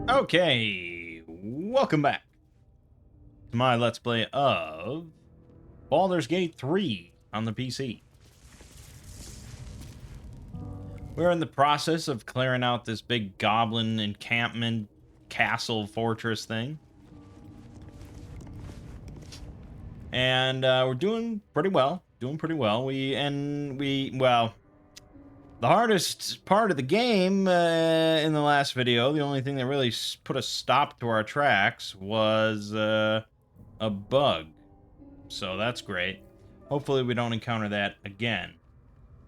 Okay, welcome back to my Let's Play of Baldur's Gate 3 on the PC. We're in the process of clearing out this big goblin encampment, castle, fortress thing. And we're doing pretty well. Well, the hardest part of the game in the last video, the only thing that really put a stop to our tracks was a bug. So that's great. Hopefully we don't encounter that again.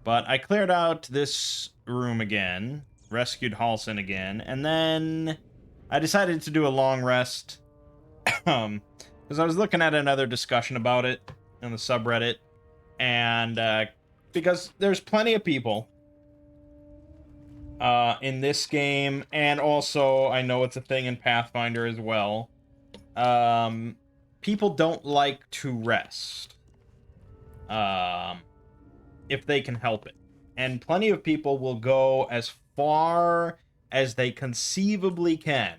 But I cleared out this room again, rescued Halsin again, and then I decided to do a long rest. Because I was looking at another discussion about it on the subreddit, and because there's plenty of people in this game, and also I know it's a thing in Pathfinder as well. People don't like to rest. If they can help it. And plenty of people will go as far as they conceivably can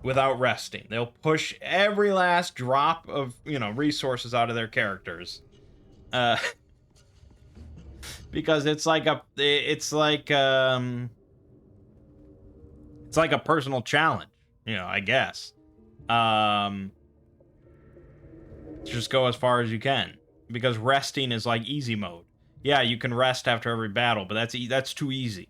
without resting. They'll push every last drop of, resources out of their characters. Because it's like a personal challenge, I guess. Just go as far as you can. Because resting is like easy mode. Yeah, you can rest after every battle, but that's too easy.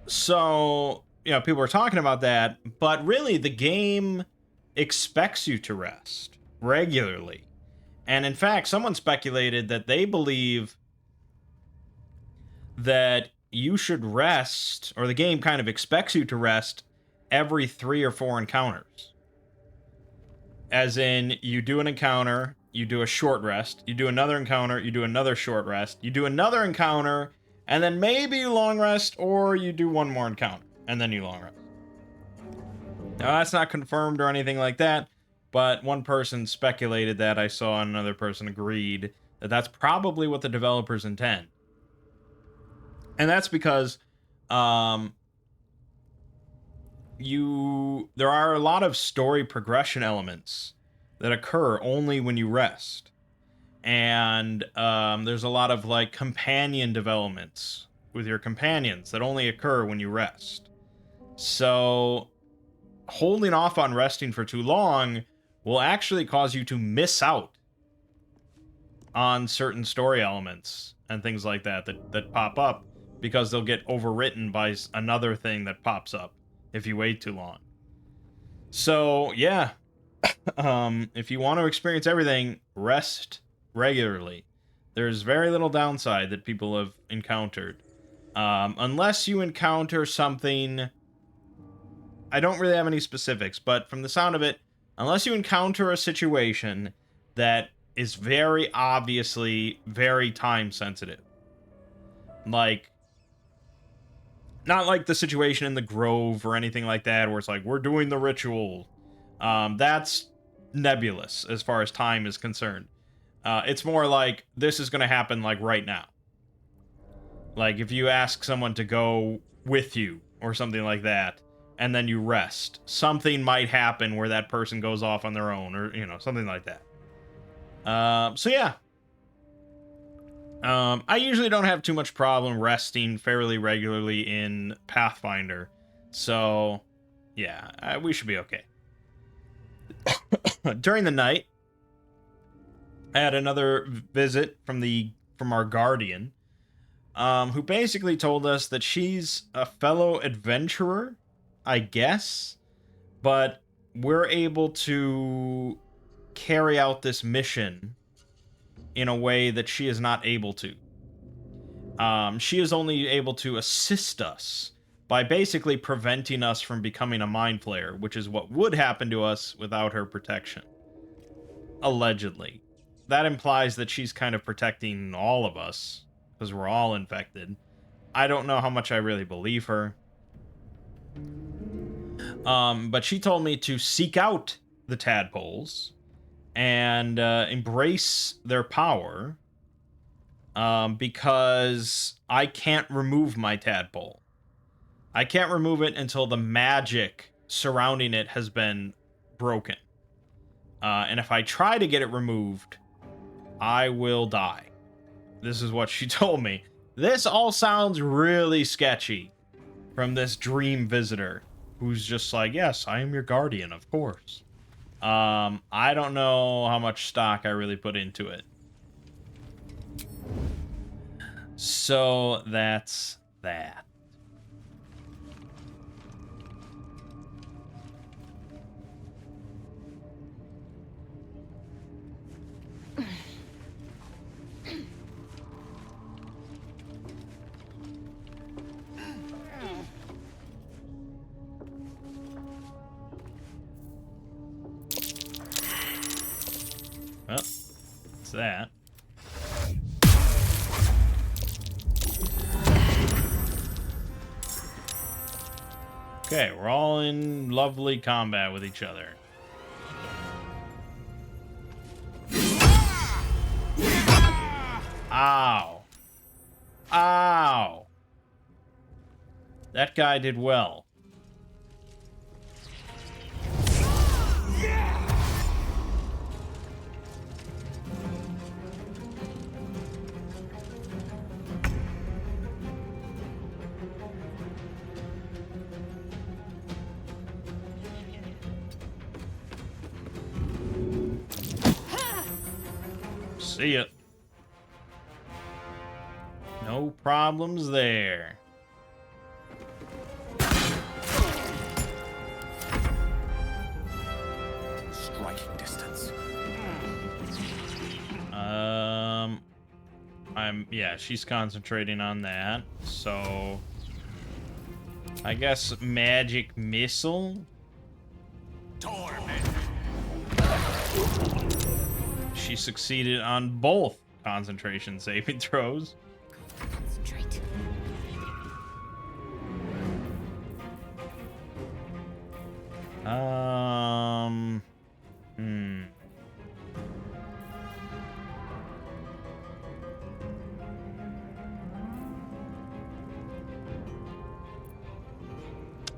So, people are talking about that, but really the game expects you to rest regularly. And in fact, someone speculated that they believe that you should rest, or the game kind of expects you to rest every 3 or 4 encounters. As in, you do an encounter, you do a short rest, you do another encounter, you do another short rest, you do another encounter, and then maybe you long rest, or you do one more encounter, and then you long rest. Now, that's not confirmed or anything like that, but one person speculated that, I saw, and another person agreed that that's probably what the developers intend. And that's because, there are a lot of story progression elements that occur only when you rest. And there's a lot of like companion developments with your companions that only occur when you rest. So holding off on resting for too long will actually cause you to miss out on certain story elements and things like that pop up, because they'll get overwritten by another thing that pops up if you wait too long. So, yeah. If you want to experience everything, rest regularly. There's very little downside that people have encountered. Unless you encounter something... I don't really have any specifics, but from the sound of it, unless you encounter a situation that is very obviously very time sensitive. Like, not like the situation in the Grove or anything like that, where it's like, we're doing the ritual. That's nebulous as far as time is concerned. It's more like, this is going to happen, like, right now. Like, if you ask someone to go with you, or something like that, and then you rest, something might happen where that person goes off on their own, or, something like that. So yeah. I usually don't have too much problem resting fairly regularly in Pathfinder. So, yeah, we should be okay. During the night, I had another visit from our guardian, who basically told us that she's a fellow adventurer, I guess, but we're able to carry out this mission in a way that she is not able to. She is only able to assist us by basically preventing us from becoming a mind flayer, which is what would happen to us without her protection. Allegedly. That implies that she's kind of protecting all of us, because we're all infected. I don't know how much I really believe her. But she told me to seek out the tadpoles and embrace their power, because I can't remove my tadpole. I can't remove it until the magic surrounding it has been broken. And if I try to get it removed, I will die. This is what she told me. This all sounds really sketchy from this dream visitor who's just like, yes, I am your guardian, of course. I don't know how much stock I really put into it. So that's that. Well, it's that. Okay, we're all in lovely combat with each other. Ow. Ow. That guy did well. See ya. No problems there. Striking distance. Yeah, she's concentrating on that. So I guess magic missile. Torment. She succeeded on both concentration saving throws. Concentrate.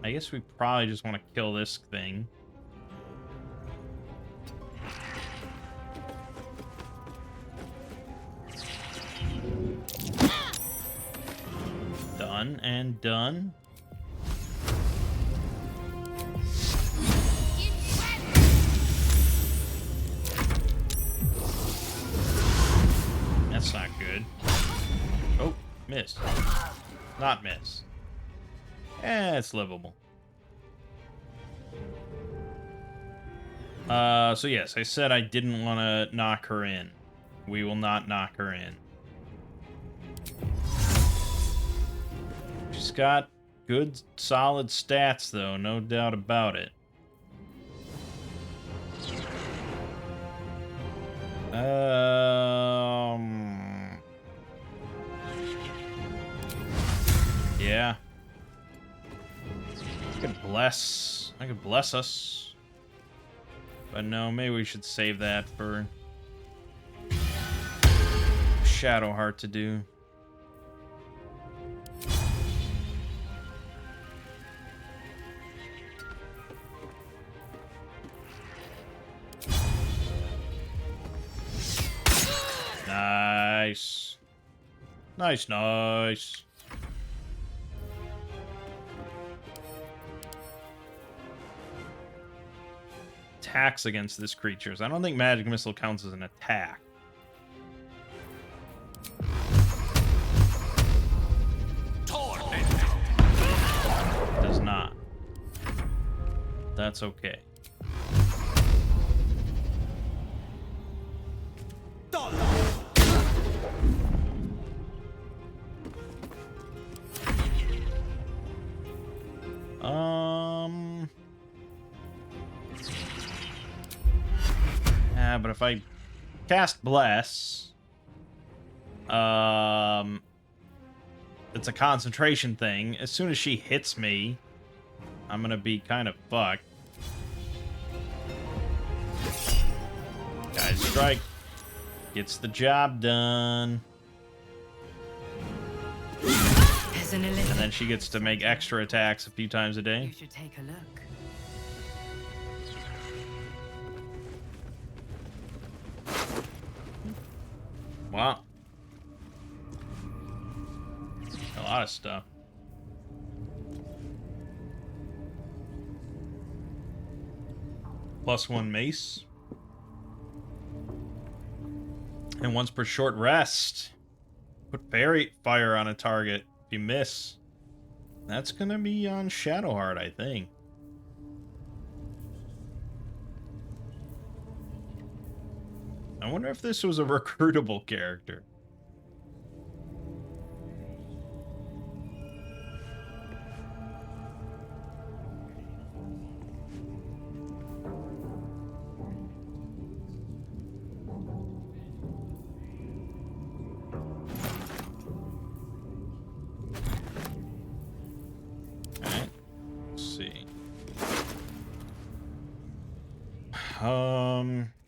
I guess we probably just want to kill this thing. Done and done. That's not good. Oh, miss. Not miss. It's livable. So yes, I said I didn't want to knock her in. We will not knock her in. She's got good, solid stats, though, no doubt about it. Yeah. I could bless us. But no, maybe we should save that for Shadowheart to do. Nice. Nice, nice. Attacks against this creature. I don't think magic missile counts as an attack. Does not. That's okay. Yeah, but if I cast Bless, it's a concentration thing. As soon as she hits me, I'm gonna be kind of fucked. Guys, strike. Gets the job done. As There's an illicit. And then she gets to make extra attacks a few times a You day. should take a look. Wow. A lot of stuff. +1 mace. And once per short rest. Put fairy fire on a target. If you miss. That's gonna be on Shadowheart, I think. I wonder if this was a recruitable character. Alright. Let's see.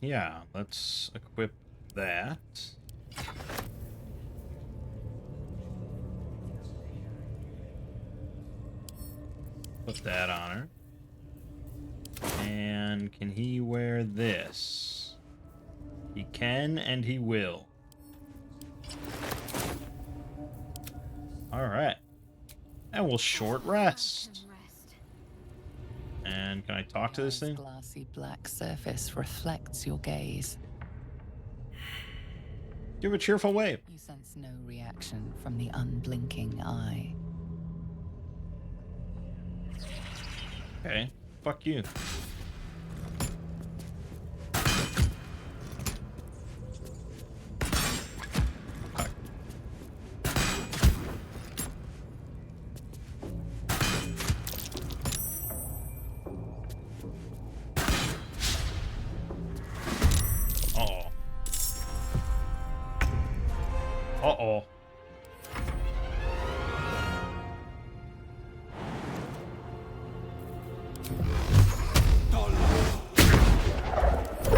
Yeah, let's equip that. Put that on her. And can he wear this? He can and he will. Alright. And we'll short rest. And can I talk to this thing? Glassy black surface reflects your gaze. Give a cheerful wave. You sense no reaction from the unblinking eye. Okay. Fuck you. Fuck. Uh-oh. Uh-oh.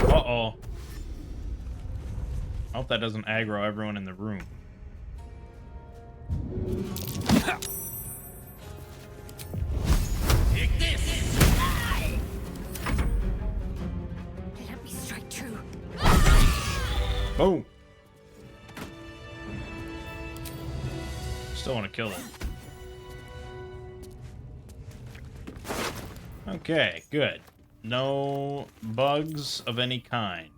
Uh-oh. I hope that doesn't aggro everyone in the room. Let me strike true. Boom. Still want to kill it. Okay, good. No bugs of any kind.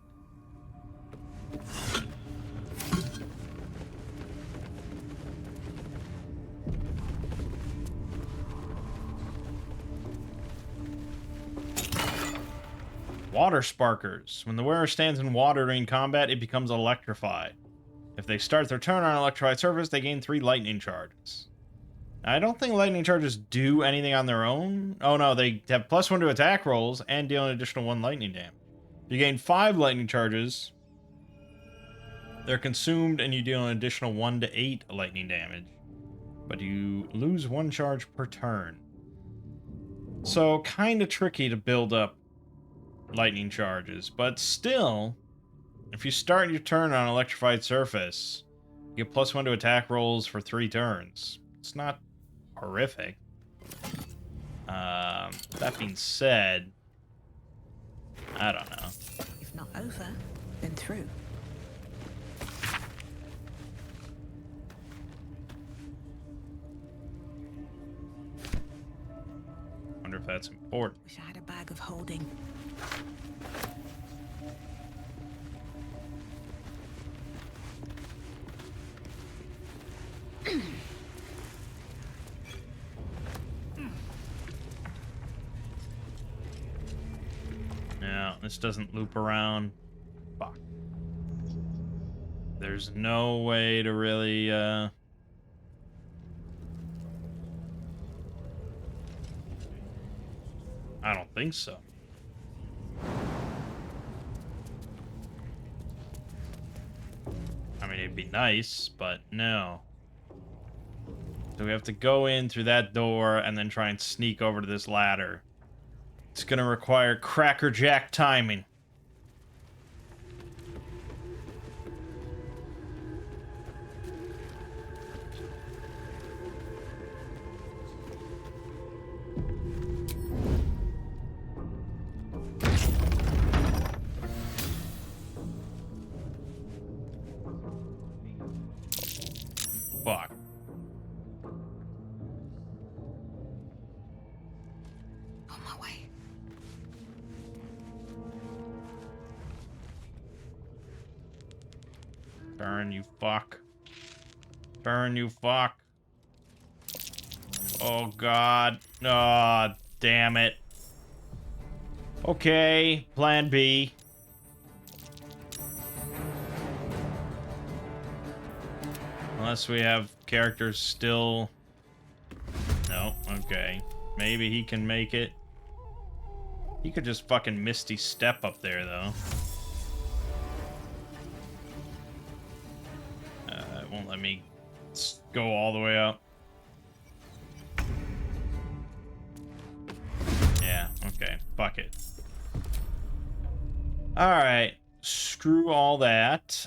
Water sparkers. When the wearer stands in water during combat, it becomes electrified. If they start their turn on an electrified surface, they gain 3 lightning charges. I don't think lightning charges do anything on their own. Oh no, they have +1 to attack rolls and deal an additional 1 lightning damage. If you gain 5 lightning charges, they're consumed and you deal an additional 1 to 8 lightning damage. But you lose 1 charge per turn. So, kind of tricky to build up lightning charges. But still, if you start your turn on an electrified surface, you get +1 to attack rolls for 3 turns. It's not horrific. That being said, I don't know. If not over, then through. Wonder if that's important. Wish I had a bag of holding. No, this doesn't loop around. Fuck. There's no way to really, I don't think so. I mean, it'd be nice, but no. So we have to go in through that door and then try and sneak over to this ladder. It's gonna require crackerjack timing. Burn, you fuck. Burn, you fuck. Oh, God. Oh, damn it. Okay, plan B. Unless we have characters still... No, okay. Maybe he can make it. He could just fucking Misty Step up there, though. It won't let me go all the way up. Yeah, okay. Fuck it. Alright. Screw all that.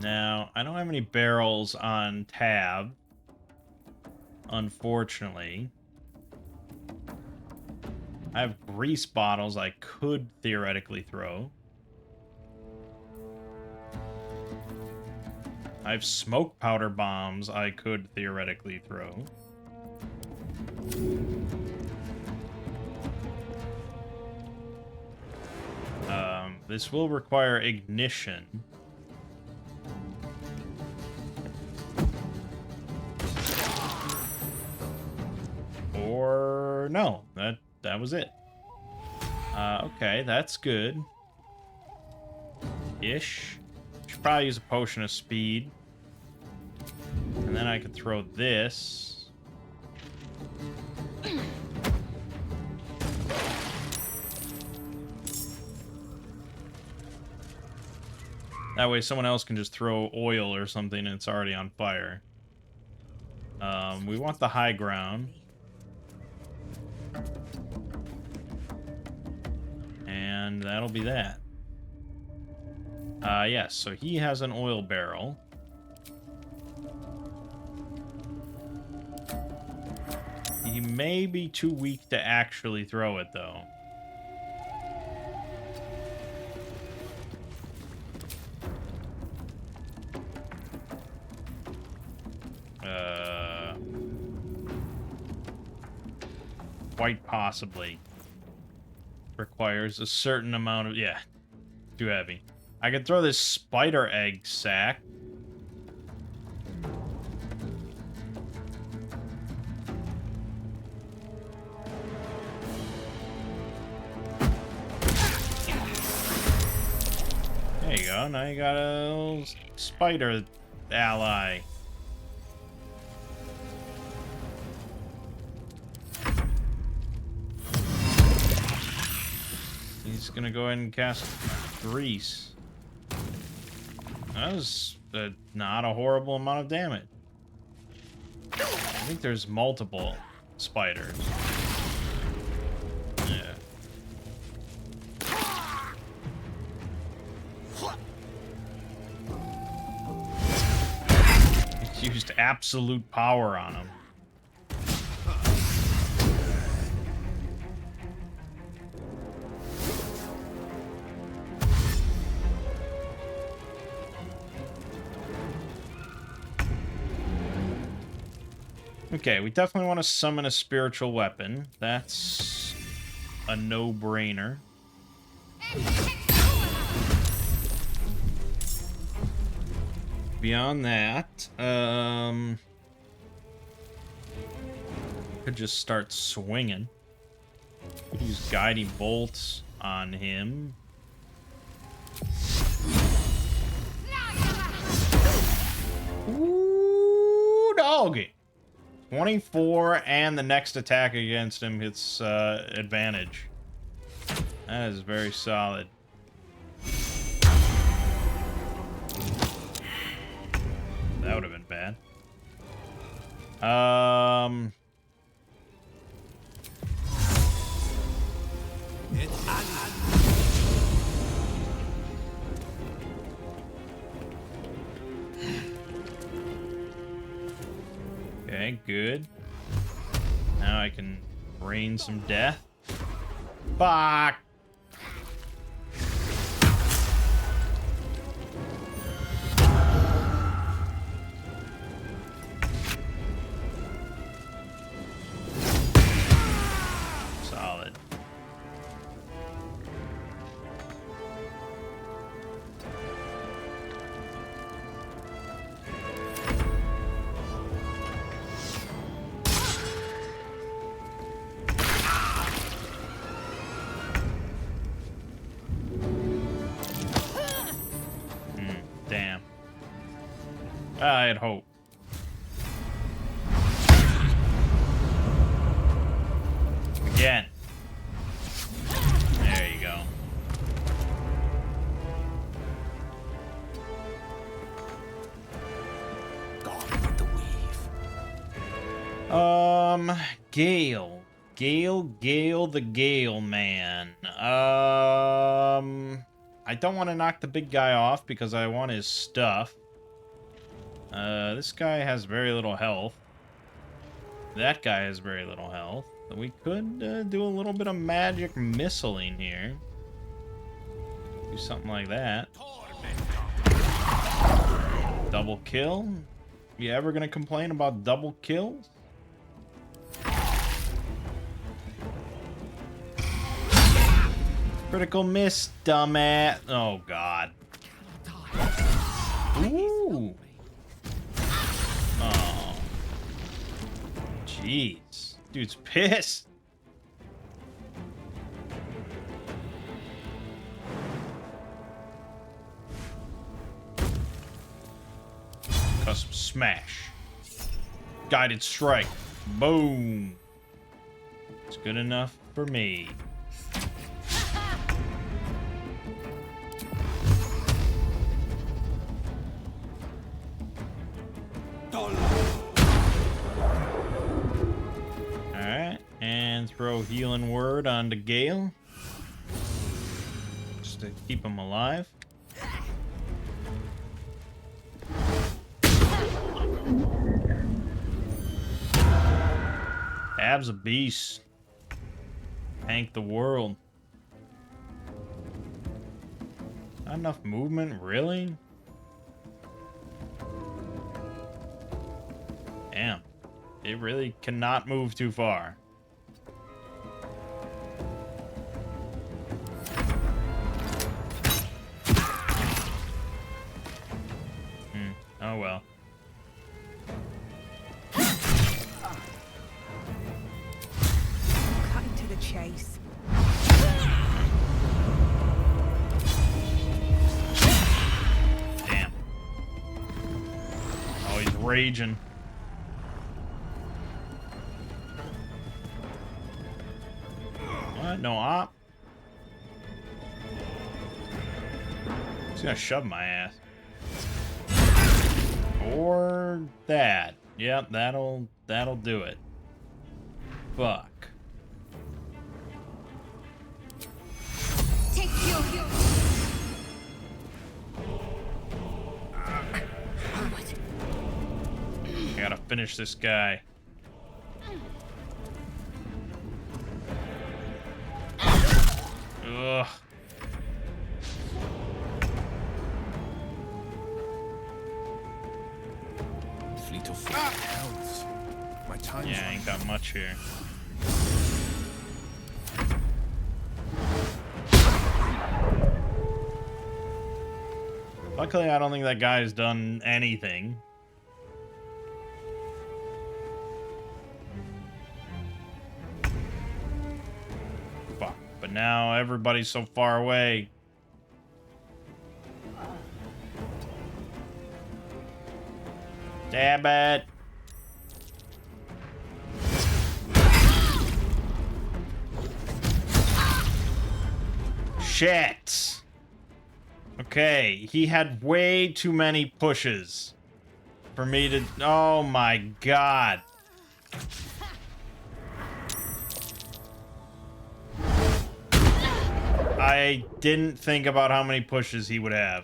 Now, I don't have any barrels on tab, unfortunately. I have grease bottles I could theoretically throw. I have smoke powder bombs I could theoretically throw. This will require ignition. Or no, that was it. Okay, that's good. Ish. Should probably use a potion of speed. And then I could throw this. That way someone else can just throw oil or something and it's already on fire. We want the high ground. And that'll be that. Yes, so he has an oil barrel. He may be too weak to actually throw it, though. Quite possibly. Requires a certain amount of... Yeah, too heavy. I could throw this spider egg sack. There you go. Now you got a little spider ally. He's gonna go ahead and cast grease. That was not a horrible amount of damage. I think there's multiple spiders. Yeah. He used absolute power on him. Okay, we definitely want to summon a spiritual weapon. That's a no-brainer. Beyond that, could just start swinging. Could use guiding bolts on him. Ooh, doggy. 24, and the next attack against him hits advantage. That is very solid. That would have been bad. Okay, good. Now I can rain some death. Fuck! I had hope. Again. There you go. Gone with the weave. Gale. Gale the Gale man. I don't want to knock the big guy off because I want his stuff. This guy has very little health. That guy has very little health. We could do a little bit of magic missiling here. Do something like that. Double kill? You ever gonna complain about double kills? Critical miss, dumbass. Oh, God. Ooh. Oh. Jeez. Dude's pissed. Custom smash. Guided strike. Boom. It's good enough for me. Alright, and throw healing word onto Gale. Just to keep him alive. Ab's a beast. Tank the world. Not enough movement, really? Damn. It really cannot move too far. Oh well. Cutting to the chase. Damn. Oh, he's raging. What? No op? He's gonna shove my ass. Or that. Yep, that'll do it. Fuck. Take your I gotta finish this guy. Ugh. Fleet of foot hounds. My time's Yeah, I ain't got much here. Luckily, I don't think that guy's done anything. Fuck. But now everybody's so far away. Damn it. Shit. Okay, he had way too many pushes for me to... Oh my god. I didn't think about how many pushes he would have.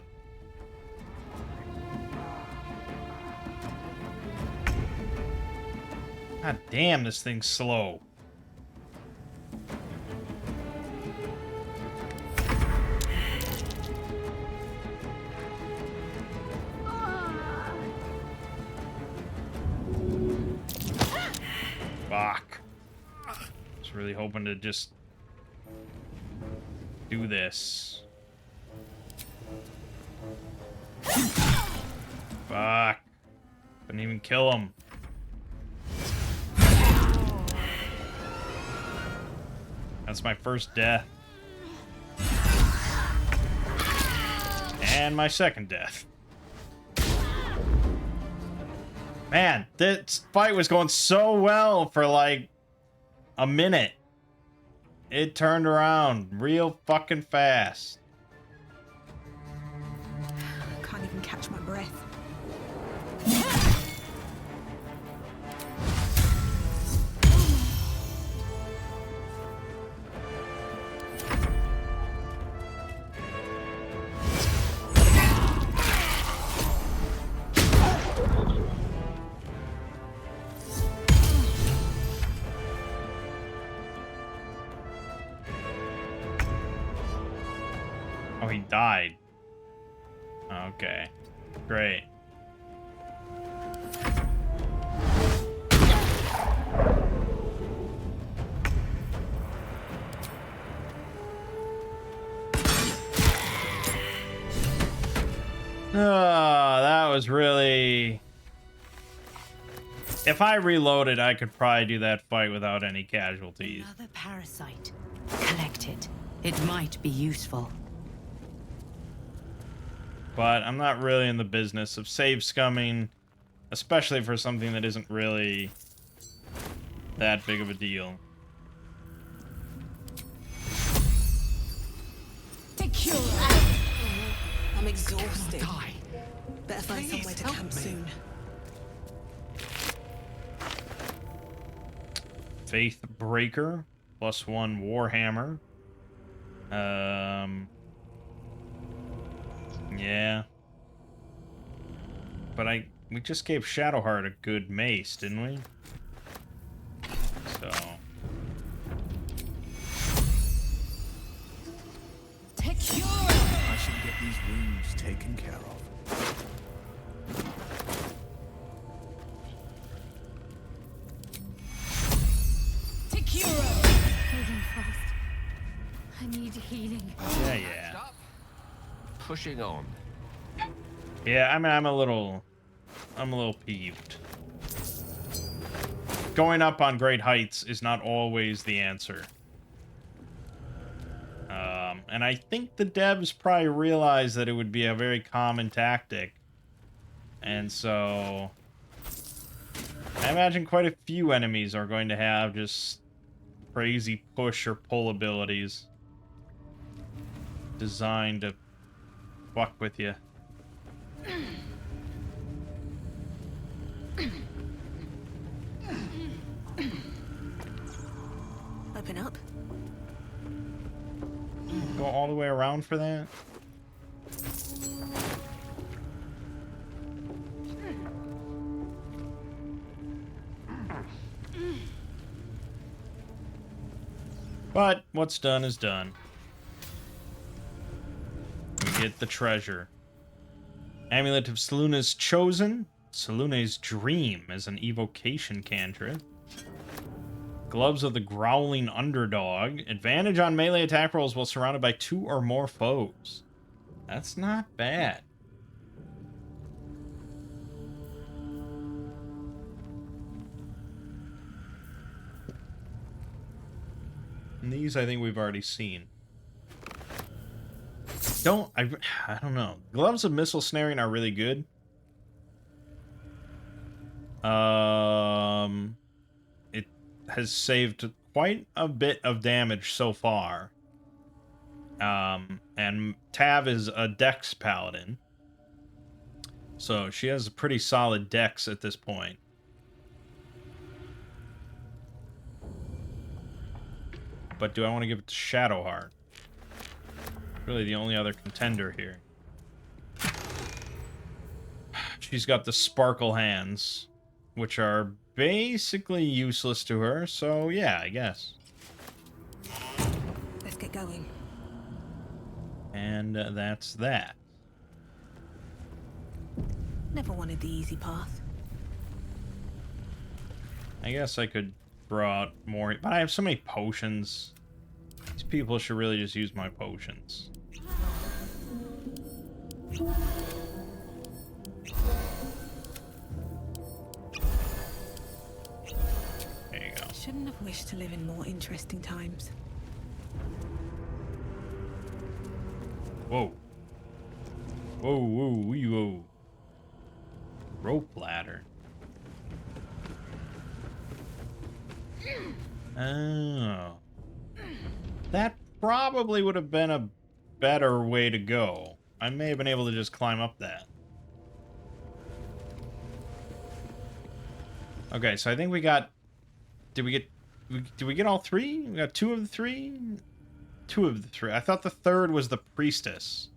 God damn, this thing's slow. Fuck. Was really hoping to just do this. Fuck. Couldn't even kill him. That's my first death. And my second death. Man, this fight was going so well for like a minute. It turned around real fucking fast. Can't even catch my breath. Oh, he died. Okay. Great. Oh, that was really... If I reloaded, I could probably do that fight without any casualties. Another parasite. Collect it. It might be useful. But I'm not really in the business of save scumming, especially for something that isn't really that big of a deal. I'm exhausted. Die. Better find Please, somewhere to help camp me. soon. Faith Breaker, +1 Warhammer. Yeah. But we just gave Shadowheart a good mace, didn't we? So... I should get these wounds taken care of. Holding fast. I need healing. Yeah. Stop pushing on. Yeah, I mean, I'm a little peeved. Going up on great heights is not always the answer. And I think the devs probably realized that it would be a very common tactic. And so... I imagine quite a few enemies are going to have just crazy push or pull abilities designed to fuck with you. Open up. Go all the way around for that? But what's done is done. We get the treasure. Amulet of Seluna's Chosen. Seluna's Dream as an evocation cantrip. Gloves of the Growling Underdog. Advantage on melee attack rolls while surrounded by 2 or more foes. That's not bad. And these I think we've already seen. I don't know. Gloves of Missile Snaring are really good. It has saved quite a bit of damage so far. And Tav is a Dex Paladin. So she has a pretty solid Dex at this point. But do I want to give it to Shadowheart? Really the only other contender here. She's got the Sparkle Hands, which are basically useless to her, so yeah, I guess. Let's get going. And that's that. Never wanted the easy path. I guess I could throw out more, but I have so many potions. These people should really just use my potions. There you go. Shouldn't have wished to live in more interesting times. Whoa. Whoa, whoa, whoa. Rope ladder. Oh. That probably would have been a better way to go. I may have been able to just climb up that. Okay, so I think we got... Did we get all three? We got two of the three? Two of the three. I thought the third was the priestess,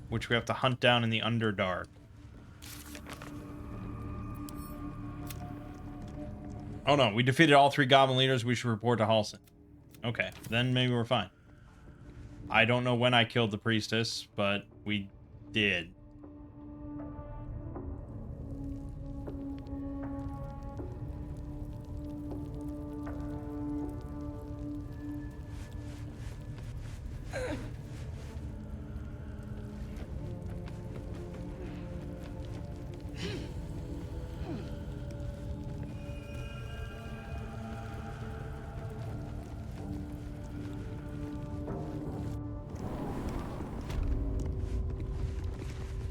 which we have to hunt down in the Underdark. Oh no, we defeated all three goblin leaders. We should report to Halsin. Okay, then maybe we're fine. I don't know when I killed the priestess, but we did.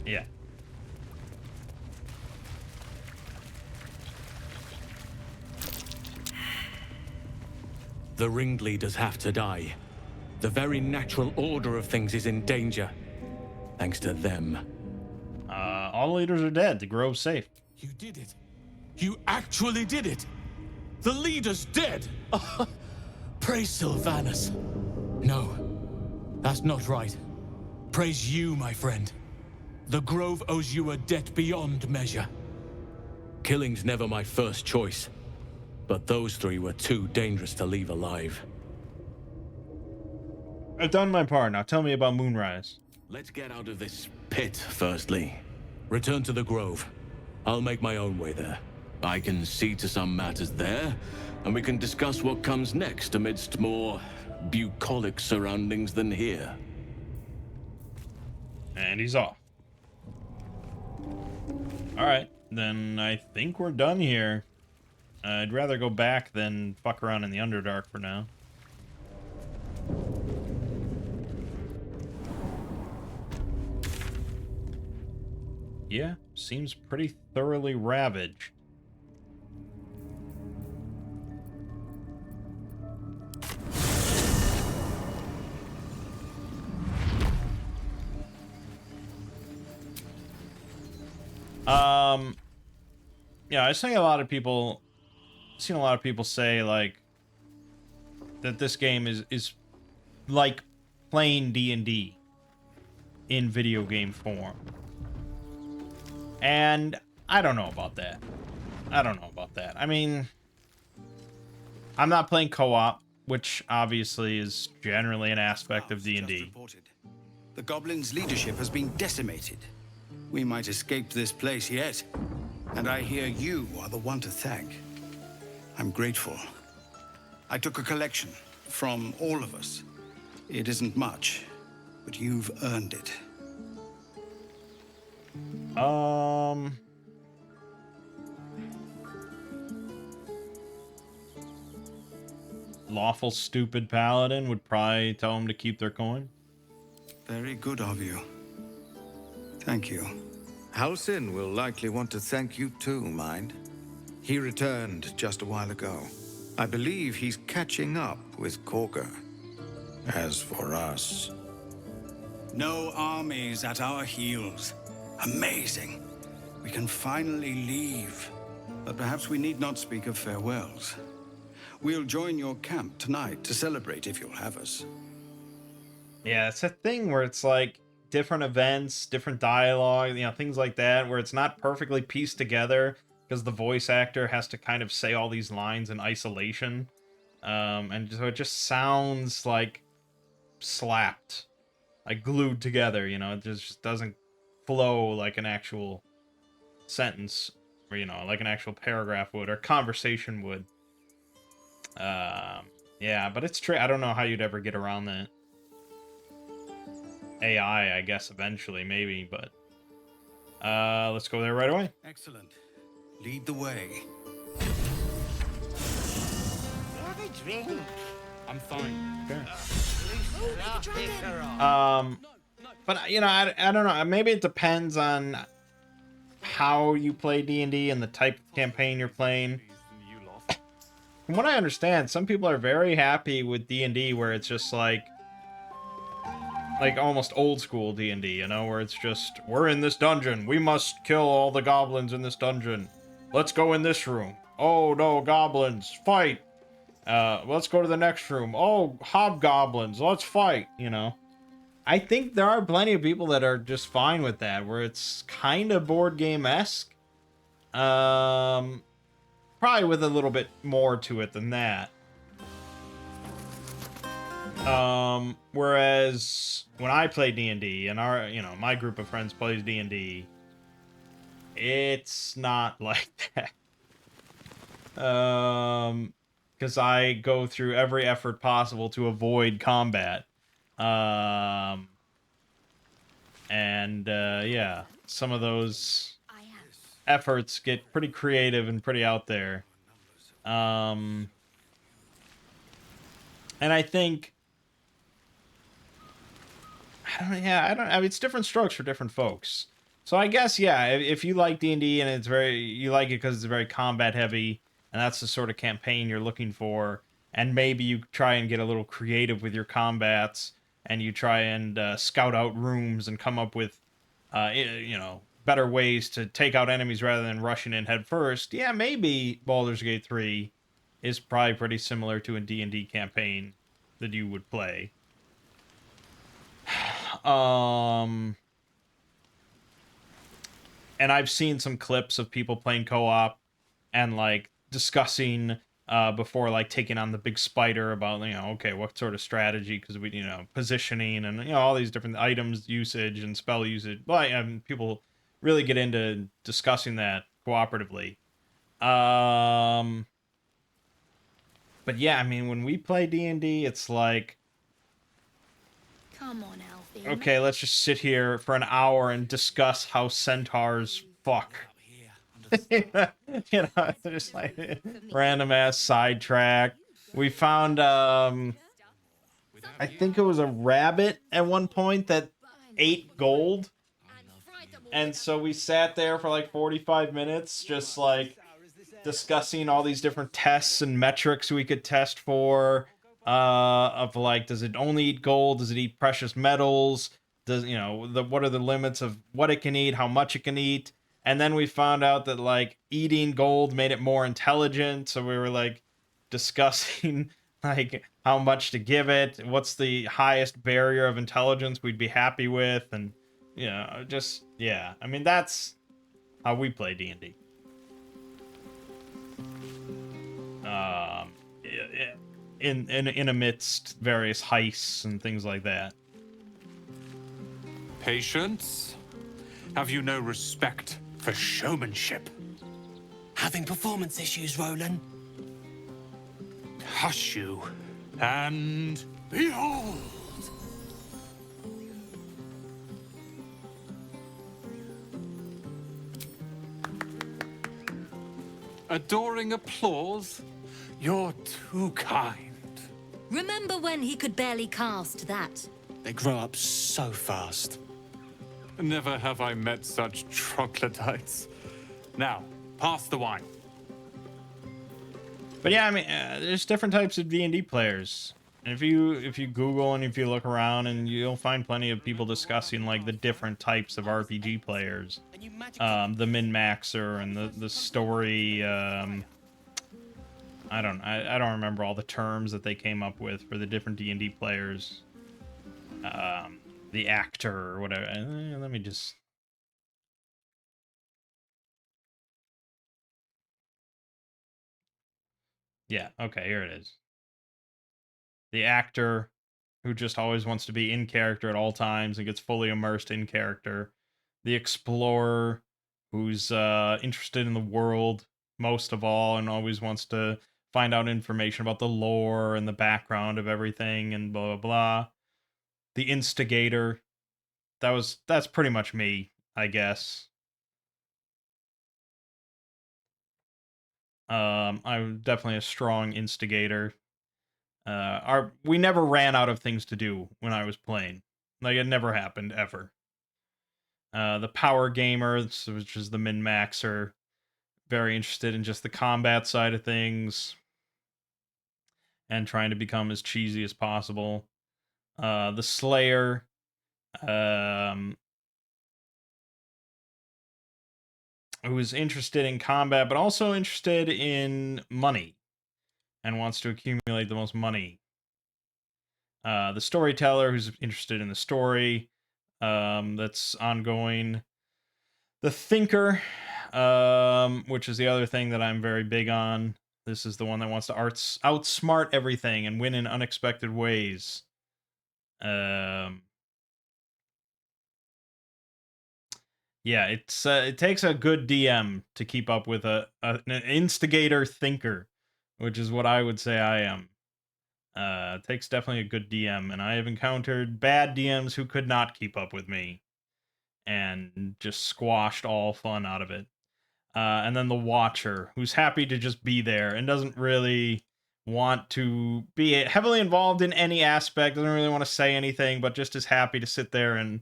Yeah. The ringleaders have to die. The very natural order of things is in danger. Thanks to them. All the leaders are dead. The grove's safe. You did it. You actually did it. The leader's dead. Praise Sylvanus. No, that's not right. Praise you, my friend. The Grove owes you a debt beyond measure. Killing's never my first choice, but those three were too dangerous to leave alive. I've done my part. Now tell me about Moonrise. Let's get out of this pit, firstly. Return to the Grove. I'll make my own way there. I can see to some matters there, and we can discuss what comes next amidst more bucolic surroundings than here. And he's off. Alright, then I think we're done here. I'd rather go back than fuck around in the Underdark for now. Yeah, seems pretty thoroughly ravaged. Yeah, I've seen a lot of people say like that this game is like playing D&D in video game form. And I don't know about that. I mean, I'm not playing co-op, which obviously is generally an aspect of D&D. The goblins' leadership has been decimated. We might escape this place yet. And I hear you are the one to thank. I'm grateful. I took a collection from all of us. It isn't much, but you've earned it. Lawful stupid paladin would probably tell them to keep their coin. Very good of you. Thank you. Halsin will likely want to thank you too, Mind. He returned just a while ago. I believe he's catching up with Korga. As for us... No armies at our heels. Amazing. We can finally leave. But perhaps we need not speak of farewells. We'll join your camp tonight to celebrate if you'll have us. Yeah, it's a thing where it's like different events, different dialogue, you know, things like that, where it's not perfectly pieced together because the voice actor has to kind of say all these lines in isolation. And so it just sounds like slapped, like glued together, you know, it just doesn't flow like an actual sentence or, you know, like an actual paragraph would or conversation would. Yeah, but it's true. I don't know how you'd ever get around that. AI, I guess, eventually, maybe, but let's go there right away. Excellent. Lead the way. I'm fine. But you know, I don't know. Maybe it depends on how you play D&D and the type of campaign you're playing. from what I understand, some people are very happy with D&D where it's just like almost old school D&D, you know, where it's just, we're in this dungeon, we must kill all the goblins in this dungeon. Let's go in this room. Oh no, goblins, fight. Let's go to the next room. Oh, hobgoblins, let's fight, you know. I think there are plenty of people that are just fine with that, where it's kind of board game-esque. Probably with a little bit more to it than that. Whereas when I play D&D and my group of friends plays D&D, it's not like that. Because I go through every effort possible to avoid combat. Yeah, some of those efforts get pretty creative and pretty out there. And I think I mean, it's different strokes for different folks. So I guess, yeah, if you like D&D and you like it because it's very combat heavy, and that's the sort of campaign you're looking for, and maybe you try and get a little creative with your combats, and you try and scout out rooms and come up with, better ways to take out enemies rather than rushing in head first. Yeah, maybe Baldur's Gate 3 is probably pretty similar to a D&D campaign that you would play. And I've seen some clips of people playing co-op and like discussing before like taking on the big spider about, okay, what sort of strategy, because we, positioning and all these different items usage and spell usage. Well, people really get into discussing that cooperatively. But yeah, I mean, when we play D&D, it's like, Come on, Alfie. okay, let's just sit here for an hour and discuss how centaurs fuck. Just like random ass sidetrack. We found I think it was a rabbit at one point that ate gold. And so we sat there for like 45 minutes just like discussing all these different tests and metrics we could test for, of like, does it only eat gold, does it eat precious metals, does what are the limits of what it can eat, how much it can eat. And then we found out that like eating gold made it more intelligent, so we were like discussing like how much to give it, what's the highest barrier of intelligence we'd be happy with. And I mean, that's how we play D&D. In amidst various heists and things like that. Patience? Have you no respect for showmanship? Having performance issues, Roland? Hush you, and behold! Adoring applause? You're too kind. Remember when he could barely cast that? They grow up so fast. Never have I met such troglodytes. Now, pass the wine. But yeah, I mean, there's different types of D&D players. And if you Google and if you look around, and you'll find plenty of people discussing like the different types of RPG players. The min-maxer and the story. I don't remember all the terms that they came up with for the different D&D players. The actor or whatever. Let me just. Yeah, okay, here it is. The actor who just always wants to be in character at all times and gets fully immersed in character. The explorer who's interested in the world most of all and always wants to find out information about the lore and the background of everything and blah blah blah. The instigator. That's pretty much me, I guess. I'm definitely a strong instigator. We never ran out of things to do when I was playing. Like, it never happened ever. The power gamer, which is the min-maxer, very interested in just the combat side of things. and trying to become as cheesy as possible. The Slayer, who is interested in combat, but also interested in money and wants to accumulate the most money. The Storyteller, who's interested in the story that's ongoing. The Thinker, which is the other thing that I'm very big on. This is the one that wants to outsmart everything and win in unexpected ways. Yeah, it takes a good DM to keep up with an instigator thinker, which is what I would say I am. It takes definitely a good DM, and I have encountered bad DMs who could not keep up with me and just squashed all fun out of it. And then the Watcher, who's happy to just be there and doesn't really want to be heavily involved in any aspect, doesn't really want to say anything, but just is happy to sit there and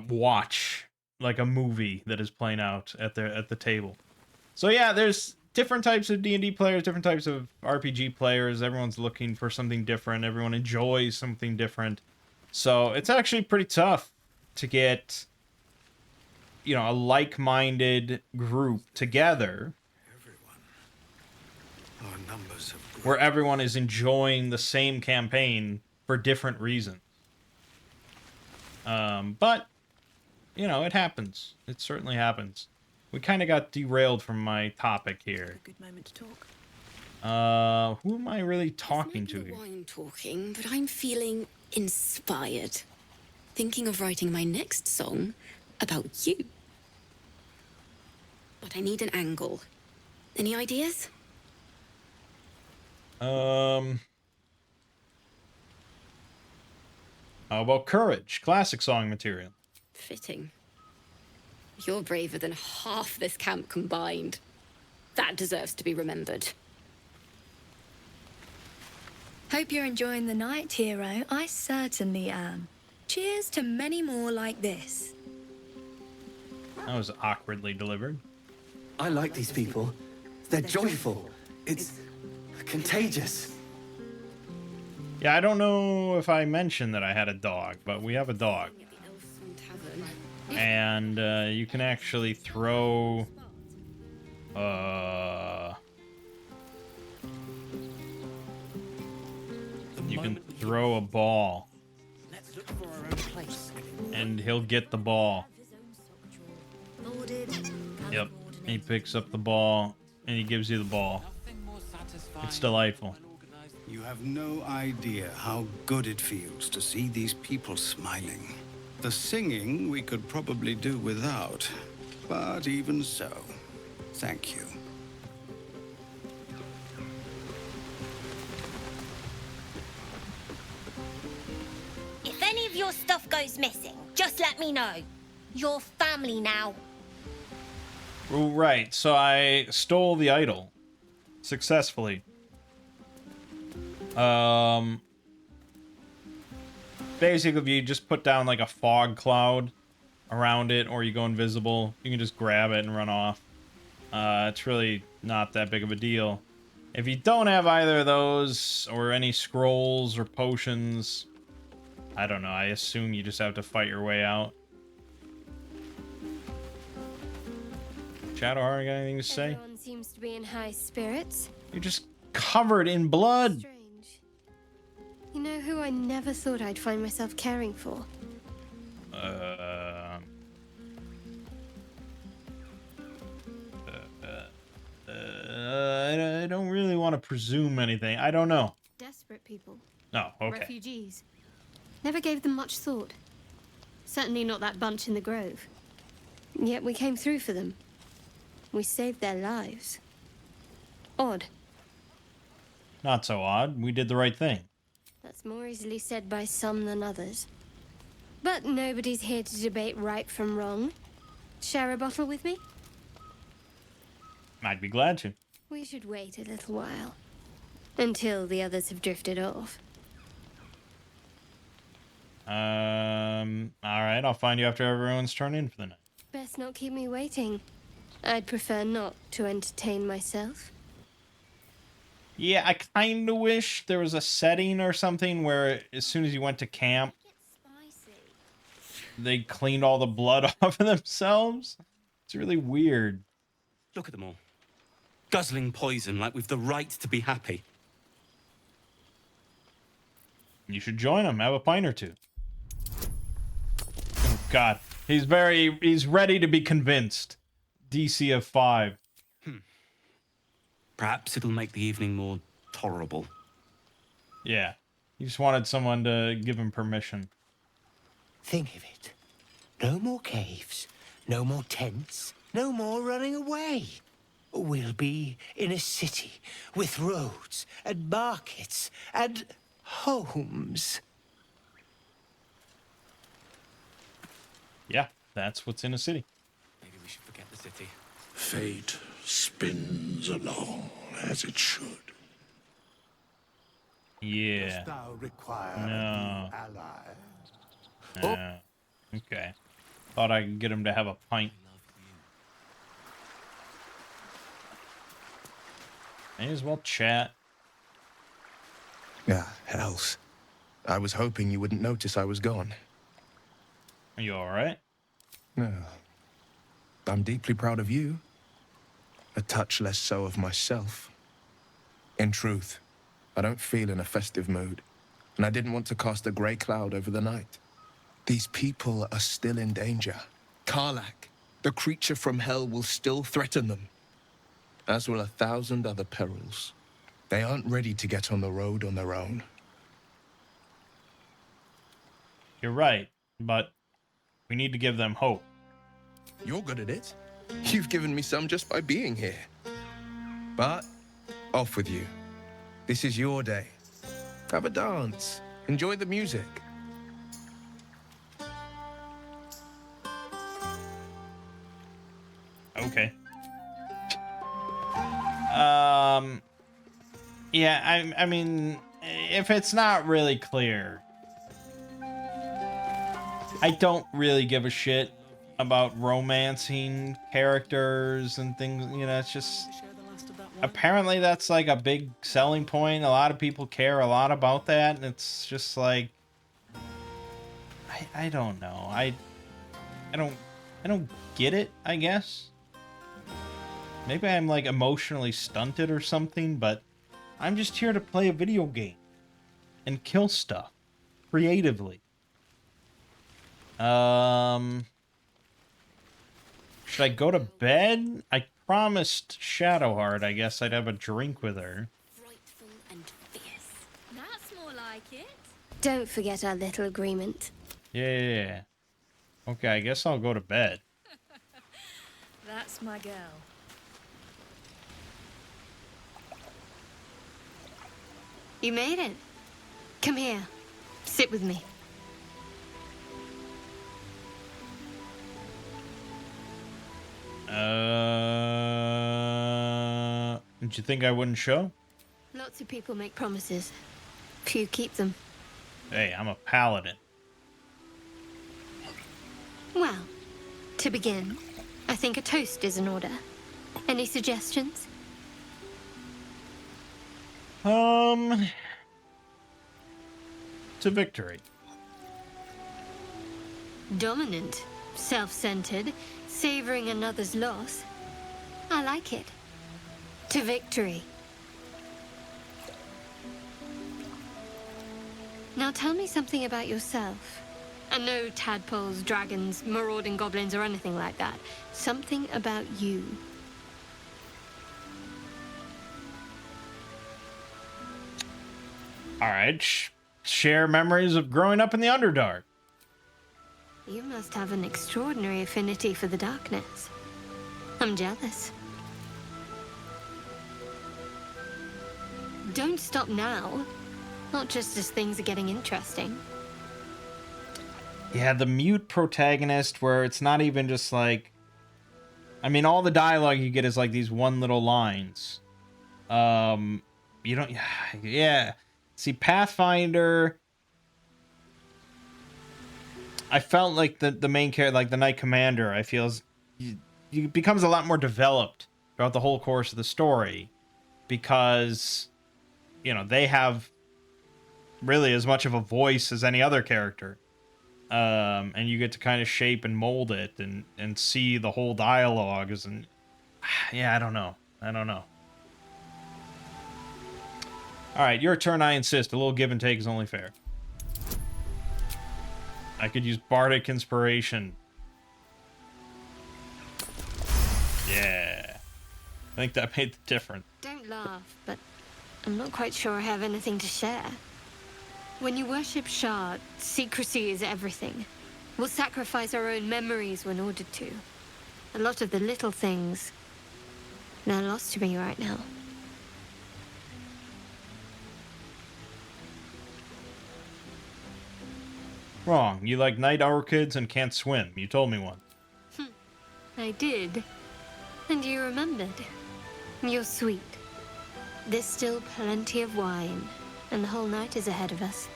watch like a movie that is playing out at the table. So yeah, there's different types of D&D players, different types of RPG players. Everyone's looking for something different. Everyone enjoys something different. So it's actually pretty tough to get, you know, a like-minded group together where everyone is enjoying the same campaign for different reasons. But, you know, it happens. It certainly happens. We kind of got derailed from my topic here. Good moment to talk. Who am I really talking to here? I'm talking, but I'm feeling inspired. Thinking of writing my next song about you. But I need an angle. Any ideas? How about Courage? Classic song material. Fitting. You're braver than half this camp combined. That deserves to be remembered. Hope you're enjoying the night, hero. I certainly am. Cheers to many more like this. That was awkwardly delivered. I like these people. They're joyful. It's contagious. Yeah, I don't know if I mentioned that I had a dog, but we have a dog. And you can actually throw... you can throw a ball. And he'll get the ball. Yep. He picks up the ball, and he gives you the ball. It's delightful. You have no idea how good it feels to see these people smiling. The singing we could probably do without, but even so, thank you. If any of your stuff goes missing, just let me know. You're family now. Oh, right. So I stole the idol successfully. Basically, if you just put down like a fog cloud around it, or you go invisible, you can just grab it and run off. It's really not that big of a deal. If you don't have either of those, or any scrolls or potions, I don't know, I assume you just have to fight your way out. Shadowheart, got anything to say? Everyone seems to be in high spirits. You're just covered in blood. Strange. You know who I never thought I'd find myself caring for? I don't really want to presume anything. I don't know. Desperate people. No, okay. Refugees. Never gave them much thought. Certainly not that bunch in the grove. Yet we came through for them. We saved their lives. Odd. Not so odd. We did the right thing. That's more easily said by some than others. But nobody's here to debate right from wrong. Share a bottle with me? I'd be glad to. We should wait a little while. Until the others have drifted off. Alright, I'll find you after everyone's turned in for the night. Best not keep me waiting. I'd prefer not to entertain myself. Yeah, I kind of wish there was a setting or something where as soon as you went to camp, they cleaned all the blood off of themselves. It's really weird. Look at them all. Guzzling poison like we've the right to be happy. You should join them. Have a pint or two. Oh, God. He's ready to be convinced. DC of 5. Perhaps it'll make the evening more tolerable. Yeah. He just wanted someone to give him permission. Think of it. No more caves, no more tents, no more running away. We'll be in a city with roads and markets and homes. Yeah, that's what's in a city. Maybe we should forget the city. Fate spins along as it should. Yeah. Thou require No. ally? No. Okay. Thought I could get him to have a pint. May as well chat. Yeah, hells. I was hoping you wouldn't notice I was gone. Are you alright? No. I'm deeply proud of you. A touch less so of myself. In truth, I don't feel in a festive mood, and I didn't want to cast a grey cloud over the night. These people are still in danger. Karlach, the creature from hell, will still threaten them, as will 1,000 other perils. They aren't ready to get on the road on their own. You're right, but we need to give them hope. You're good at it. You've given me some just by being here. But, off with you. This is your day. Have a dance. Enjoy the music. Okay. Yeah, I mean, if it's not really clear, I don't really give a shit about romancing characters and things, you know. It's just, apparently that's like a big selling point. A lot of people care a lot about that, and it's just like, I don't know. I don't get it, I guess. Maybe I'm like emotionally stunted or something, but I'm just here to play a video game and kill stuff creatively. Should I go to bed? I promised Shadowheart, I guess I'd have a drink with her. That's more like it. Don't forget our little agreement. Yeah. Okay, I guess I'll go to bed. That's my girl. You made it. Come here. Sit with me. Did you think I wouldn't show? Lots of people make promises. Few keep them. Hey, I'm a paladin. Well, to begin, I think a toast is in order. Any suggestions? To victory. Dominant, self-centered, savoring another's loss. I like it. To victory. Now tell me something about yourself. And no tadpoles, dragons, marauding goblins, or anything like that. Something about you. Alright, share memories of growing up in the Underdark. You must have an extraordinary affinity for the darkness. I'm jealous. Don't stop now. Not just as things are getting interesting. Yeah, the mute protagonist where it's not even just like... I mean, all the dialogue you get is like these one little lines. You don't... Yeah. See, Pathfinder... I felt like the main character, like the Knight Commander, I feel he becomes a lot more developed throughout the whole course of the story. Because you know, they have really as much of a voice as any other character. And you get to kind of shape and mold it and see the whole dialogues and yeah, I don't know. All right, your turn. I insist. A little give and take is only fair. I could use Bardic Inspiration. Yeah. I think that made the difference. Don't laugh, but I'm not quite sure I have anything to share. When you worship Shah, secrecy is everything. We'll sacrifice our own memories when ordered to. A lot of the little things, they're lost to me right now. Wrong. You like night orchids and can't swim. You told me one. I did. And you remembered. You're sweet. There's still plenty of wine, and the whole night is ahead of us.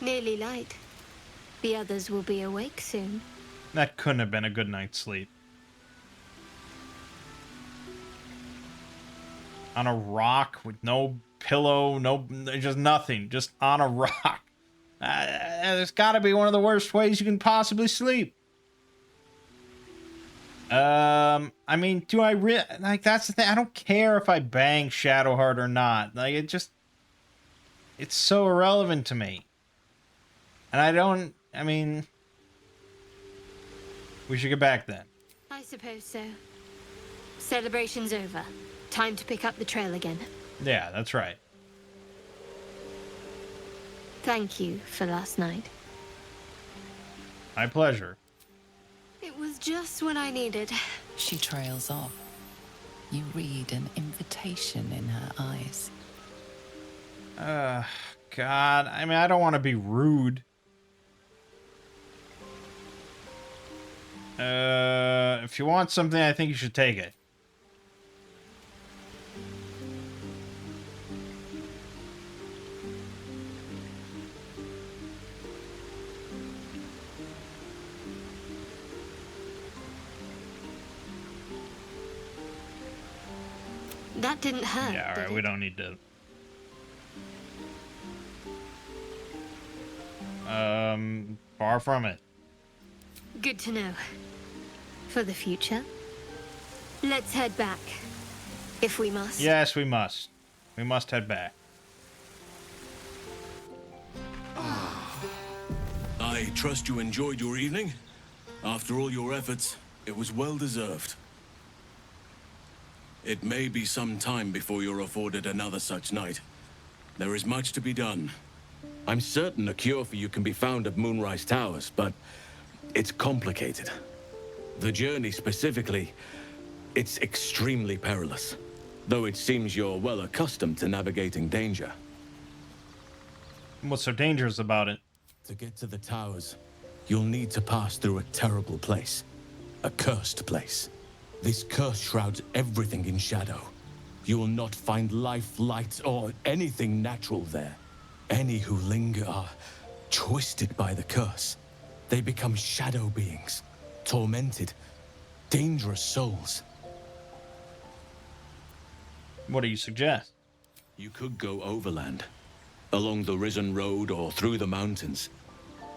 Nearly light. The others will be awake soon. That couldn't have been a good night's sleep. On a rock with no pillow, just nothing. Just on a rock. It's got to be one of the worst ways you can possibly sleep. I mean, do I really... Like, that's the thing. I don't care if I bang Shadowheart or not. Like, it's so irrelevant to me. And I mean... We should get back then. I suppose so. Celebration's over. Time to pick up the trail again. Yeah, that's right. Thank you for last night. My pleasure. It was just what I needed. She trails off. You read an invitation in her eyes. God. I mean, I don't want to be rude. If you want something, I think you should take it. That didn't hurt. Yeah, alright, we don't need to. Far from it. Good to know. For the future. Let's head back. If we must. Yes, we must. We must head back. I trust you enjoyed your evening. After all your efforts, it was well deserved. It may be some time before you're afforded another such night. There is much to be done. I'm certain a cure for you can be found at Moonrise Towers, but it's complicated. The journey specifically, it's extremely perilous. Though it seems you're well accustomed to navigating danger. What's so dangerous about it? To get to the towers, you'll need to pass through a terrible place. A cursed place. This curse shrouds everything in shadow. You will not find life, light, or anything natural there. Any who linger are twisted by the curse. They become shadow beings, tormented, dangerous souls. What do you suggest? You could go overland, along the Risen Road or through the mountains.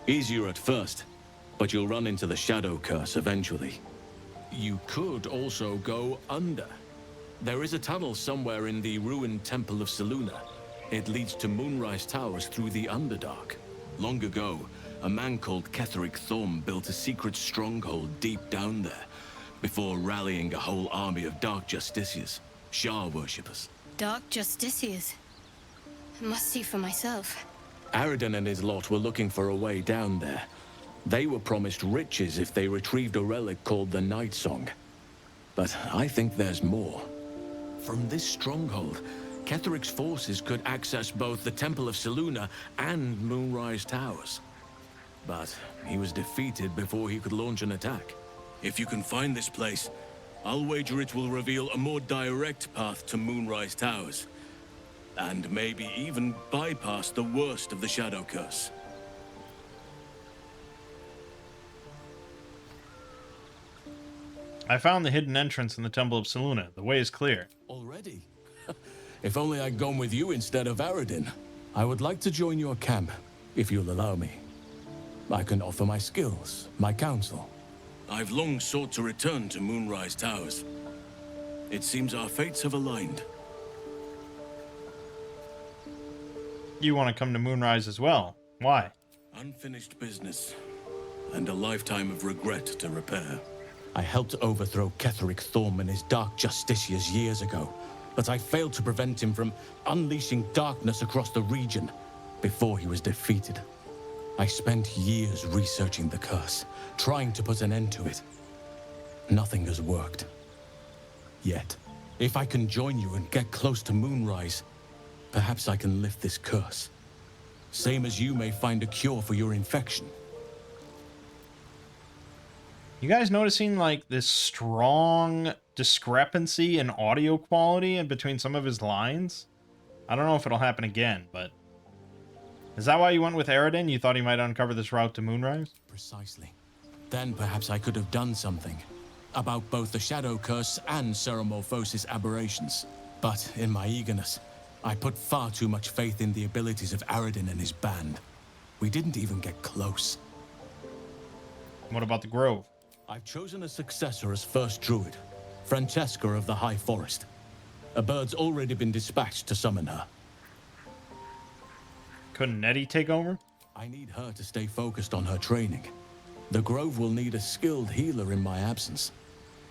Easier at first, but you'll run into the shadow curse eventually. You could also go under. There is a tunnel somewhere in the ruined Temple of Selûne. It leads to Moonrise Towers through the Underdark. Long ago, a man called Ketheric Thorm built a secret stronghold deep down there, before rallying a whole army of Dark Justiciars, Shah worshippers. Dark Justiciars. I must see for myself. Aridon and his lot were looking for a way down there. They were promised riches if they retrieved a relic called the Night Song. But I think there's more. From this stronghold, Ketheric's forces could access both the Temple of Selûne and Moonrise Towers. But he was defeated before he could launch an attack. If you can find this place, I'll wager it will reveal a more direct path to Moonrise Towers. And maybe even bypass the worst of the Shadow Curse. I found the hidden entrance in the Temple of Selûne. The way is clear. Already? If only I'd gone with you instead of Aradin. I would like to join your camp, if you'll allow me. I can offer my skills, my counsel. I've long sought to return to Moonrise Towers. It seems our fates have aligned. You want to come to Moonrise as well? Why? Unfinished business, and a lifetime of regret to repair. I helped overthrow Ketheric Thorm and his Dark Justiciars years ago, but I failed to prevent him from unleashing darkness across the region before he was defeated. I spent years researching the curse, trying to put an end to it. Nothing has worked. Yet, if I can join you and get close to Moonrise, perhaps I can lift this curse. Same as you may find a cure for your infection. You guys noticing like this strong discrepancy in audio quality in between some of his lines? I don't know if it'll happen again, but is that why you went with Aradin? You thought he might uncover this route to Moonrise? Precisely. Then perhaps I could have done something about both the Shadow Curse and Ceramorphosis aberrations. But in my eagerness, I put far too much faith in the abilities of Aradin and his band. We didn't even get close. What about the Grove? I've chosen a successor as first druid, Francesca of the High Forest. A bird's already been dispatched to summon her. Couldn't Nettie take over? I need her to stay focused on her training. The Grove will need a skilled healer in my absence.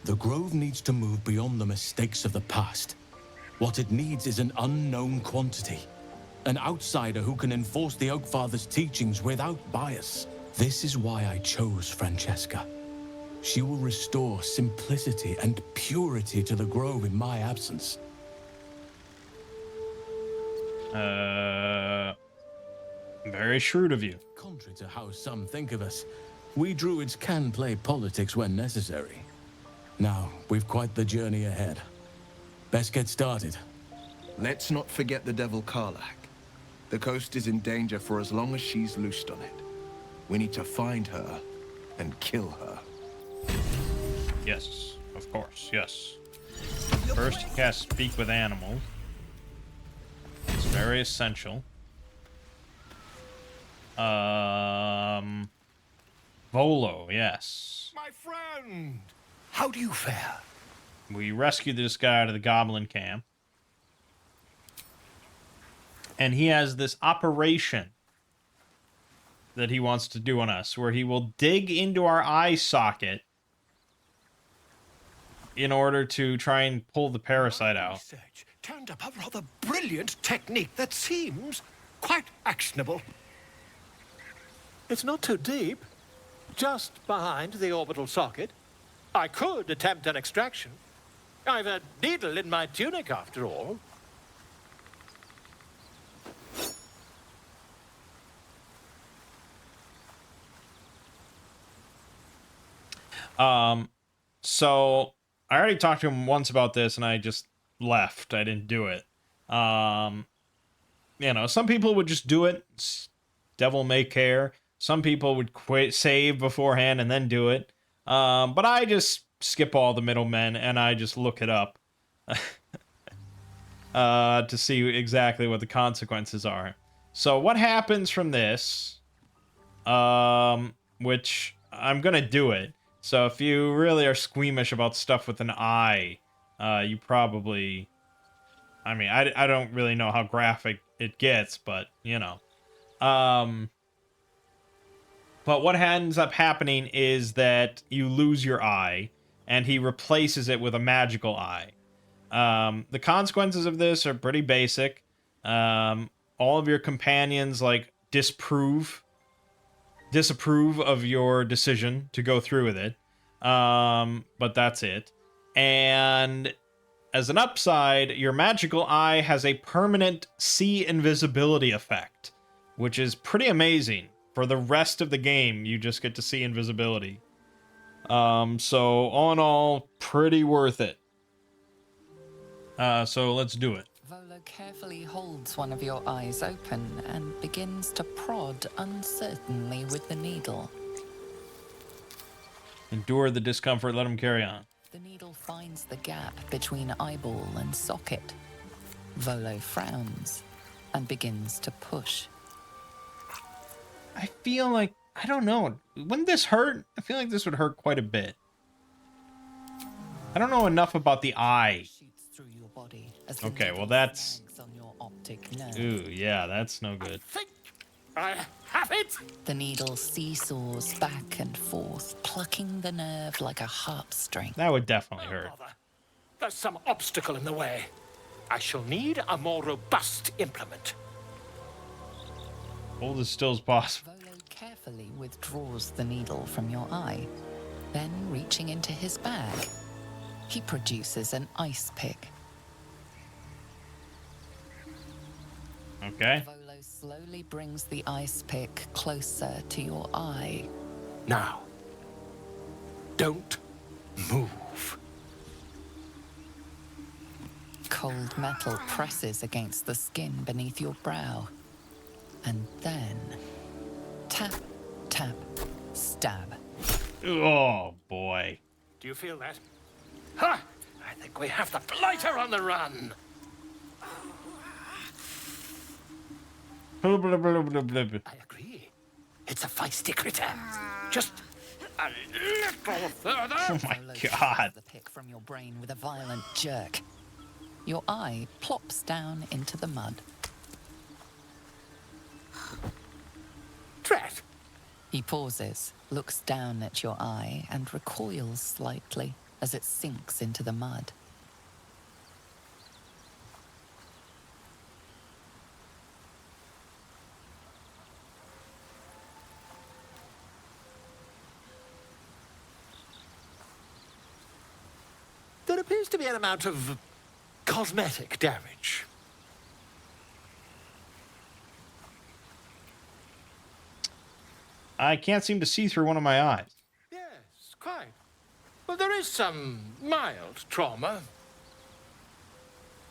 The Grove needs to move beyond the mistakes of the past. What it needs is an unknown quantity. An outsider who can enforce the Oakfather's teachings without bias. This is why I chose Francesca. She will restore simplicity and purity to the Grove in my absence. Very shrewd of you. Contrary to how some think of us, we druids can play politics when necessary. Now, we've quite the journey ahead. Best get started. Let's not forget the Devil Karlach. The coast is in danger for as long as she's loosed on it. We need to find her and kill her. Yes, of course, yes. First, you cast Speak with Animals. It's very essential. Volo, yes. My friend! How do you fare? We rescued this guy out of the goblin camp. And he has this operation that he wants to do on us, where he will dig into our eye socket in order to try and pull the parasite out. Research turned up a rather brilliant technique that seems quite actionable. It's not too deep. Just behind the orbital socket. I could attempt an extraction. I've a needle in my tunic, after all. So I already talked to him once about this and I just left. I didn't do it. You know, some people would just do it. Devil may care. Some people would save beforehand and then do it. But I just skip all the middlemen and I just look it up to see exactly what the consequences are. So what happens from this, which I'm going to do it. So if you really are squeamish about stuff with an eye, you probably, I mean, I don't really know how graphic it gets, but, you know. But what ends up happening is that you lose your eye, and he replaces it with a magical eye. The consequences of this are pretty basic. All of your companions, like, disapprove of your decision to go through with it. But that's it. And as an upside, your magical eye has a permanent see invisibility effect, which is pretty amazing. For the rest of the game, you just get to see invisibility. So all in all, pretty worth it. So let's do it. Volo Volo carefully holds one of your eyes open and begins to prod uncertainly with the needle. Endure the discomfort, let him carry on. The needle finds the gap between eyeball and socket. Volo frowns and begins to push. I feel like, I don't know, wouldn't this hurt? I feel like this would hurt quite a bit. I don't know enough about the eye. Okay, well that's... Ooh, yeah, that's no good. I have it! The needle seesaws back and forth, plucking the nerve like a harp string. That would definitely hurt. There's some obstacle in the way. I shall need a more robust implement. Hold as still as possible. Volo carefully withdraws the needle from your eye. Then, reaching into his bag, he produces an ice pick. Okay. Volo slowly brings the ice pick closer to your eye. Now, don't move. Cold metal presses against the skin beneath your brow. And then, tap, tap, stab. Oh, boy. Do you feel that? Ha! I think we have the blighter on the run. I agree. It's a feisty critter. Just a little further. Oh my God. The pick from your brain with a violent jerk. Your eye plops down into the mud. Drat! He pauses, looks down at your eye, and recoils slightly as it sinks into the mud. There appears to be an amount of cosmetic damage. I can't seem to see through one of my eyes. Yes, quite. Well, there is some mild trauma.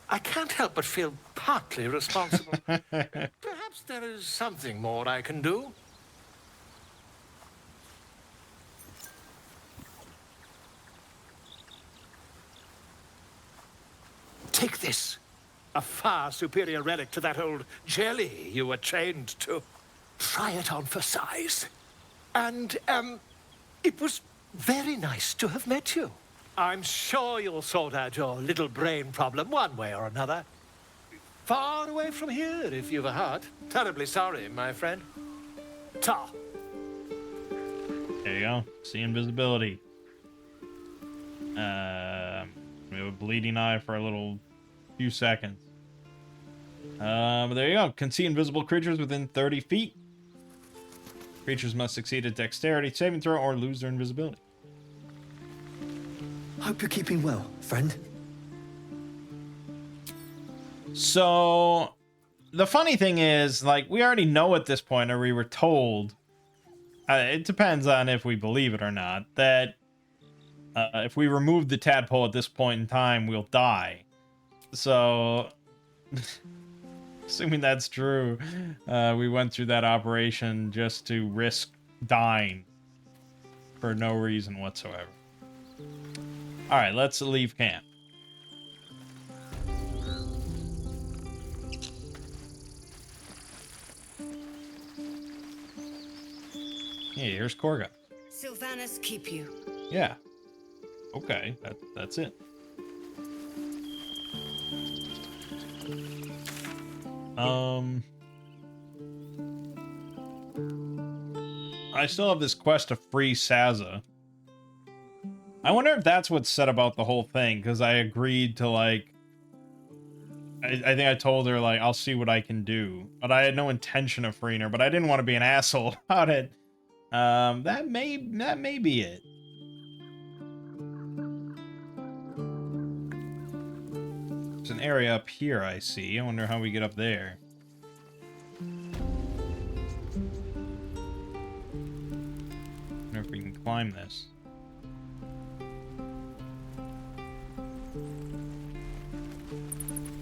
I can't help but feel partly responsible. Perhaps there is something more I can do. Take this. A far superior relic to that old jelly you were chained to. Try it on for size. And, it was very nice to have met you. I'm sure you'll sort out your little brain problem one way or another. Far away from here, if you've a heart. Terribly sorry, my friend. Ta. There you go. See invisibility. We have a bleeding eye for a little few seconds. But there you go. Can see invisible creatures within 30 feet. Creatures must succeed at dexterity saving throw or lose their invisibility. Hope you're keeping well, friend. So, the funny thing is, like, we already know at this point, or we were told, it depends on if we believe it or not, that if we remove the tadpole at this point in time, we'll die. So, assuming that's true, we went through that operation just to risk dying for no reason whatsoever. Alright, let's leave camp. Hey, here's Korga. Sylvanas keep you. Yeah. Okay, that's it. I still have this quest to free Saza. I wonder if that's what's said about the whole thing, because I agreed to, like... I think I told her, like, I'll see what I can do. But I had no intention of freeing her, but I didn't want to be an asshole about it. That may be it. There's an area up here I see. I wonder how we get up there. Wonder if we can climb this.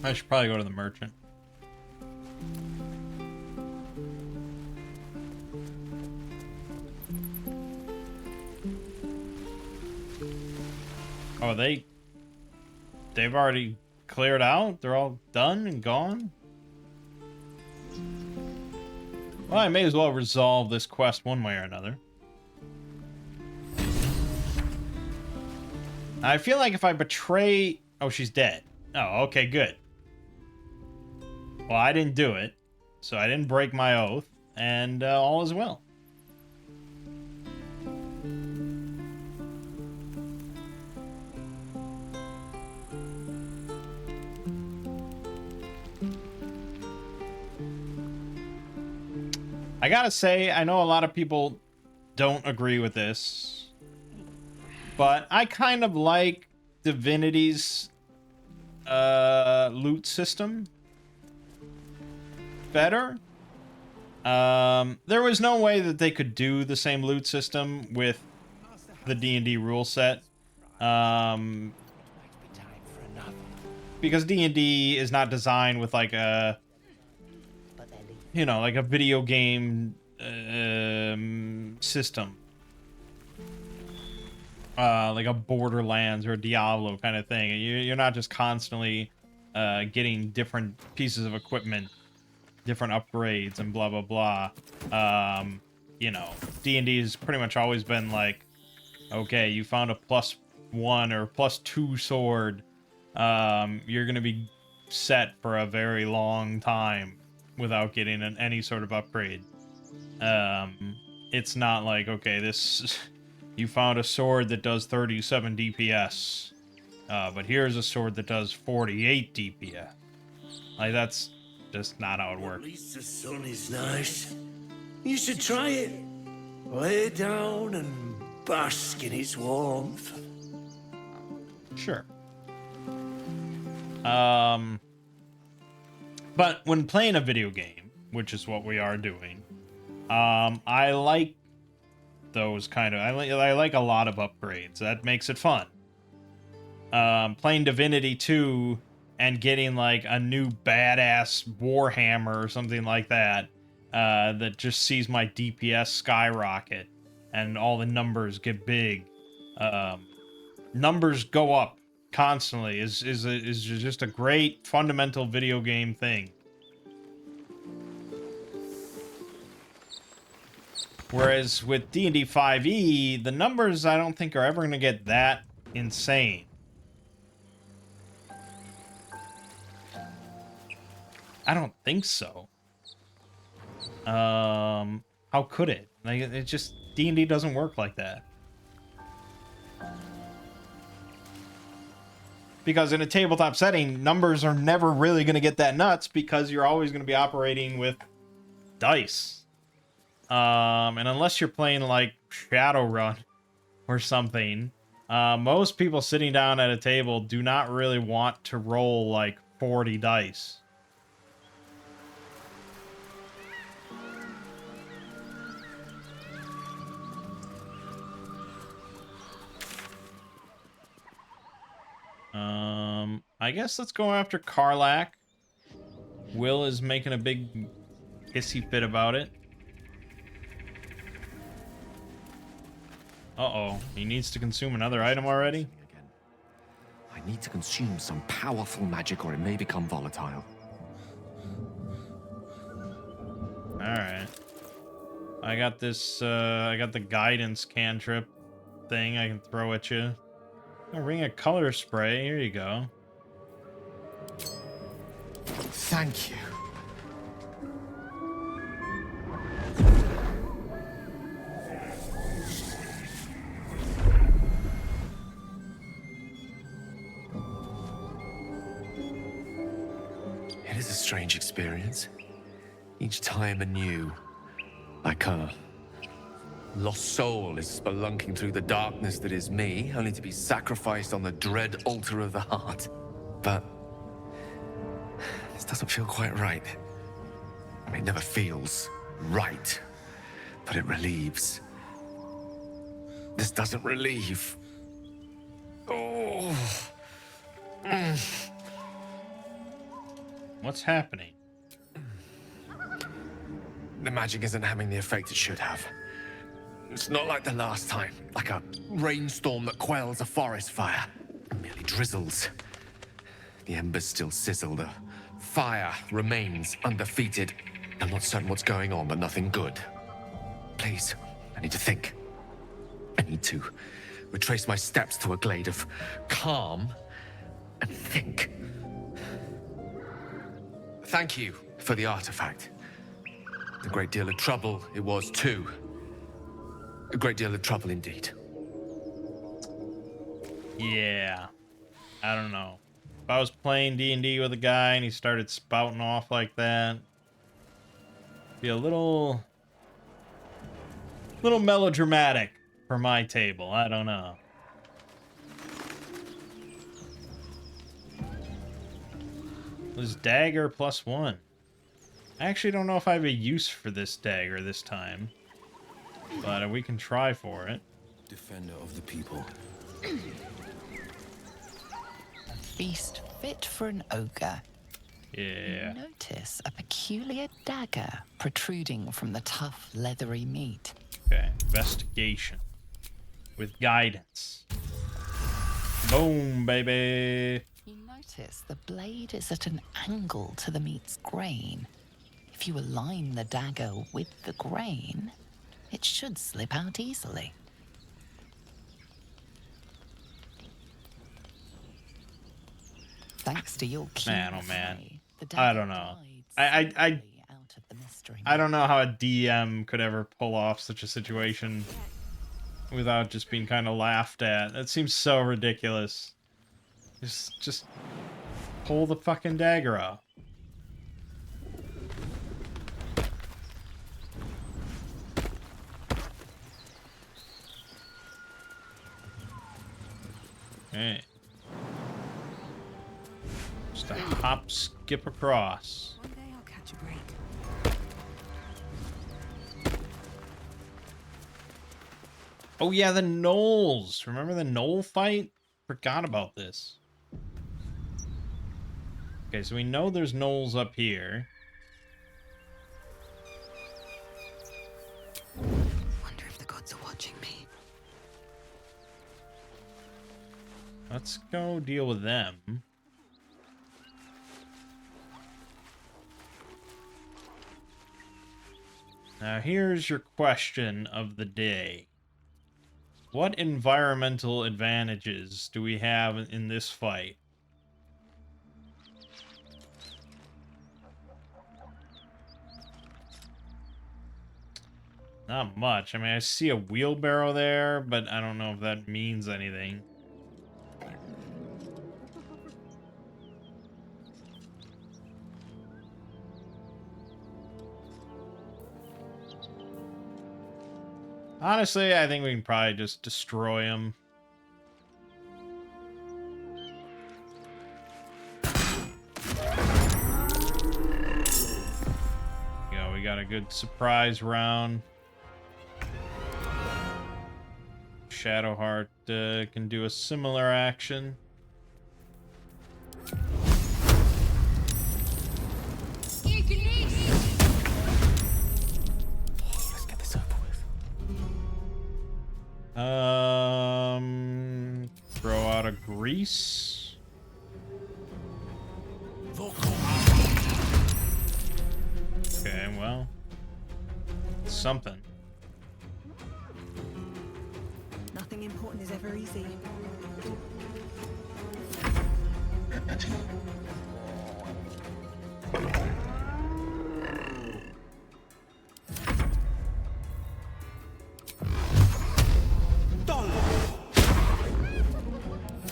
I should probably go to the merchant. Oh, they've already cleared out? They're all done and gone? Well, I may as well resolve this quest one way or another. I feel like if I betray... Oh, she's dead. Oh, okay, good. Well, I didn't do it, so I didn't break my oath, and all is well. I gotta say, I know a lot of people don't agree with this, but I kind of like Divinity's loot system better. There was no way that they could do the same loot system with the D&D rule set. Because D&D is not designed with like a, you know, like a video game system. Like a Borderlands or a Diablo kind of thing. You're not just constantly getting different pieces of equipment, different upgrades, and blah, blah, blah. You know, D&D has pretty much always been like, okay, you found a +1 or +2 sword. You're going to be set for a very long time without getting any sort of upgrade. It's not like, okay, this... You found a sword that does 37 DPS, but here's a sword that does 48 DPS. Like, that's just not how it works. At least the sun is nice. You should try it. Lay down and bask in its warmth. Sure. But when playing a video game, which is what we are doing, I like those kind of... I like a lot of upgrades. That makes it fun. Playing Divinity 2 and getting like a new badass Warhammer or something like that, that just sees my DPS skyrocket and all the numbers get big. Numbers go up constantly is just a great fundamental video game thing. Whereas with D&D 5e, the numbers I don't think are ever going to get that insane. I don't think so. How could it? Like, it just... D&D doesn't work like that. Because in a tabletop setting, numbers are never really going to get that nuts because you're always going to be operating with dice. And unless you're playing like Shadowrun or something, most people sitting down at a table do not really want to roll like 40 dice. I guess let's go after Karlach. Will is making a big hissy fit about it. Uh-oh, he needs to consume another item already? I need to consume some powerful magic or it may become volatile. Alright. I got this, I got the guidance cantrip thing I can throw at you. A ring of color spray, here you go. Thank you. It is a strange experience. Each time anew. Like a lost soul is spelunking through the darkness that is me, only to be sacrificed on the dread altar of the heart. But this doesn't feel quite right. I mean, it never feels right, but it relieves. This doesn't relieve. Oh. What's happening? The magic isn't having the effect it should have. It's not like the last time, like a rainstorm that quells a forest fire. It merely drizzles. The embers still sizzle, the fire remains undefeated. I'm not certain what's going on, but nothing good. Please, I need to think. I need to retrace my steps to a glade of calm and think. Thank you for the artifact. A great deal of trouble it was too. A great deal of trouble indeed. Yeah. I don't know. If I was playing D&D with a guy and he started spouting off like that, be a little melodramatic for my table. I don't know. This dagger +1. I actually don't know if I have a use for this dagger this time, but we can try for it. Defender of the people. A feast fit for an ogre. Yeah. You notice a peculiar dagger protruding from the tough, leathery meat. Okay, investigation with guidance. Boom, baby. You notice the blade is at an angle to the meat's grain. If you align the dagger with the grain, it should slip out easily. Thanks to your keen Man, oh man. eye, I don't know. I don't know how a DM could ever pull off such a situation without just being kind of laughed at. That seems so ridiculous. Just pull the fucking dagger up. Okay. Just a hop, skip across. One day I'll catch a break. Oh yeah, the gnolls. Remember the gnoll fight? Forgot about this. Okay, so we know there's gnolls up here. Wonder if the gods are watching me. Let's go deal with them. Now here's your question of the day. What environmental advantages do we have in this fight? Not much. I mean, I see a wheelbarrow there, but I don't know if that means anything. Honestly, I think we can probably just destroy him. Yeah, we got a good surprise round. Shadowheart can do a similar action. Let's get this over with. Throw out a grease. Okay, well, something. Nothing important is ever easy.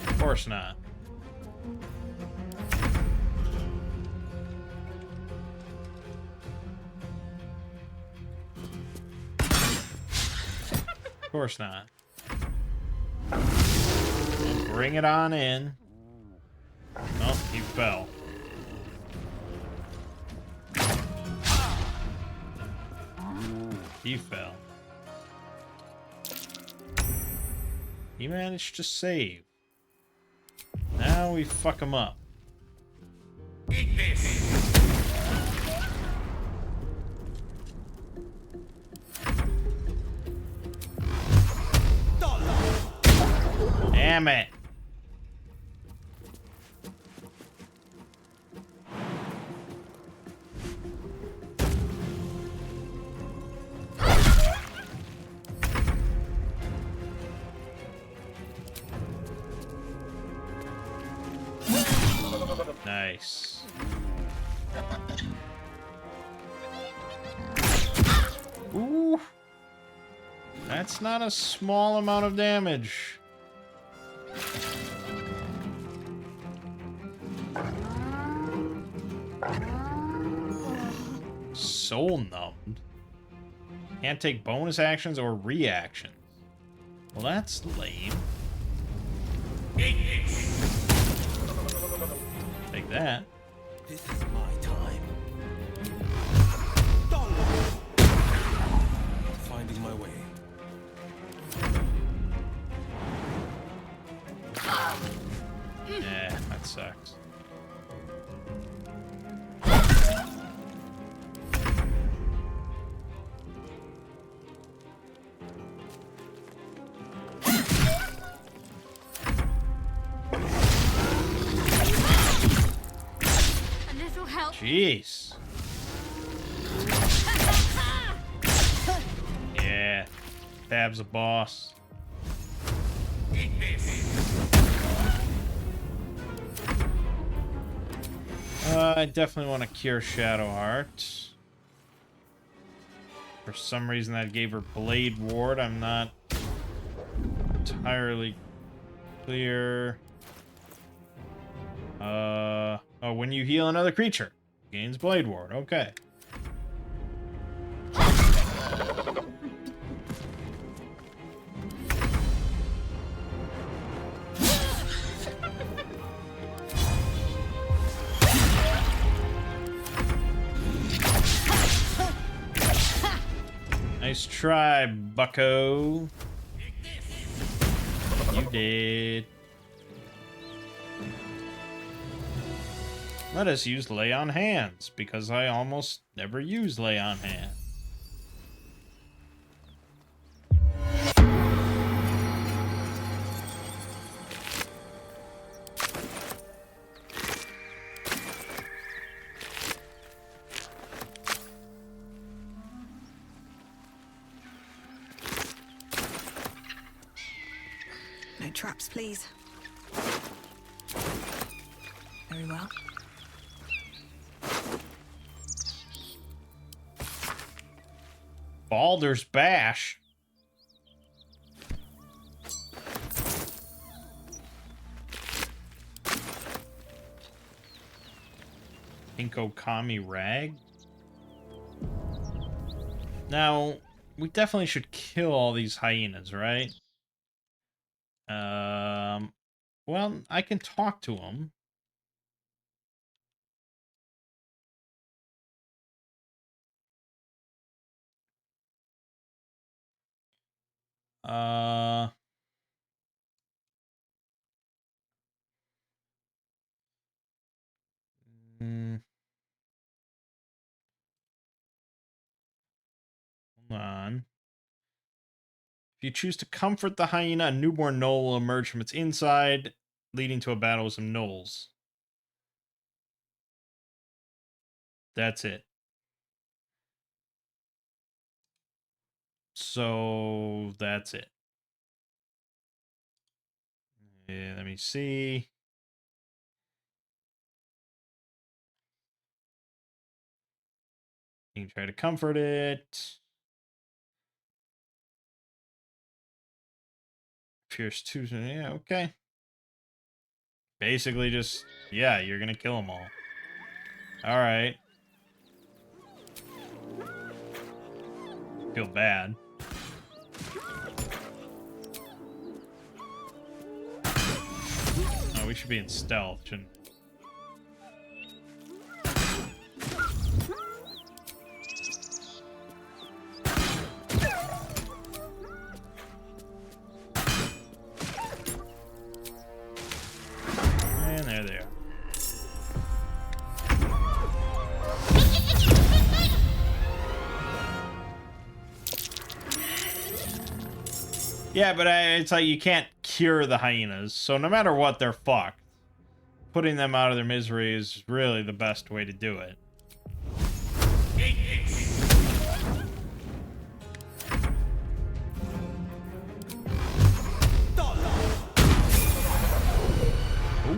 Of course not. Of course not. Bring it on in. Oh, he fell. He fell. He managed to save. Now we fuck him up. Eat this! Damn it. Nice. Ooh. That's not a small amount of damage. Soul numbed. Can't take bonus actions or reactions. Well, that's lame. Take that. This is my time. Finding my way. Yeah, that sucks. Jeez. Yeah. Tab's a boss. I definitely want to cure Shadowheart. For some reason that gave her Blade Ward. I'm not entirely clear. Oh, when you heal another creature, gains Blade Ward. Okay. Nice try, bucko. You did. Let us use Lay on Hands, because I almost never use Lay on Hands. No traps, please. Very well. Baldur's Bash. Inkokami Rag. Now, we definitely should kill all these hyenas, right? Well, I can talk to them. Hold on. If you choose to comfort the hyena, a newborn gnoll will emerge from its inside, leading to a battle with some gnolls. That's it. So, that's it. Yeah, let me see. You can try to comfort it. Pierce 2. Yeah, okay. Basically just, yeah, you're gonna kill them all. Alright. Feel bad. Oh, we should be in stealth, shouldn't we? And there they are. Yeah, but it's like you can't cure the hyenas. So no matter what, they're fucked. Putting them out of their misery is really the best way to do it.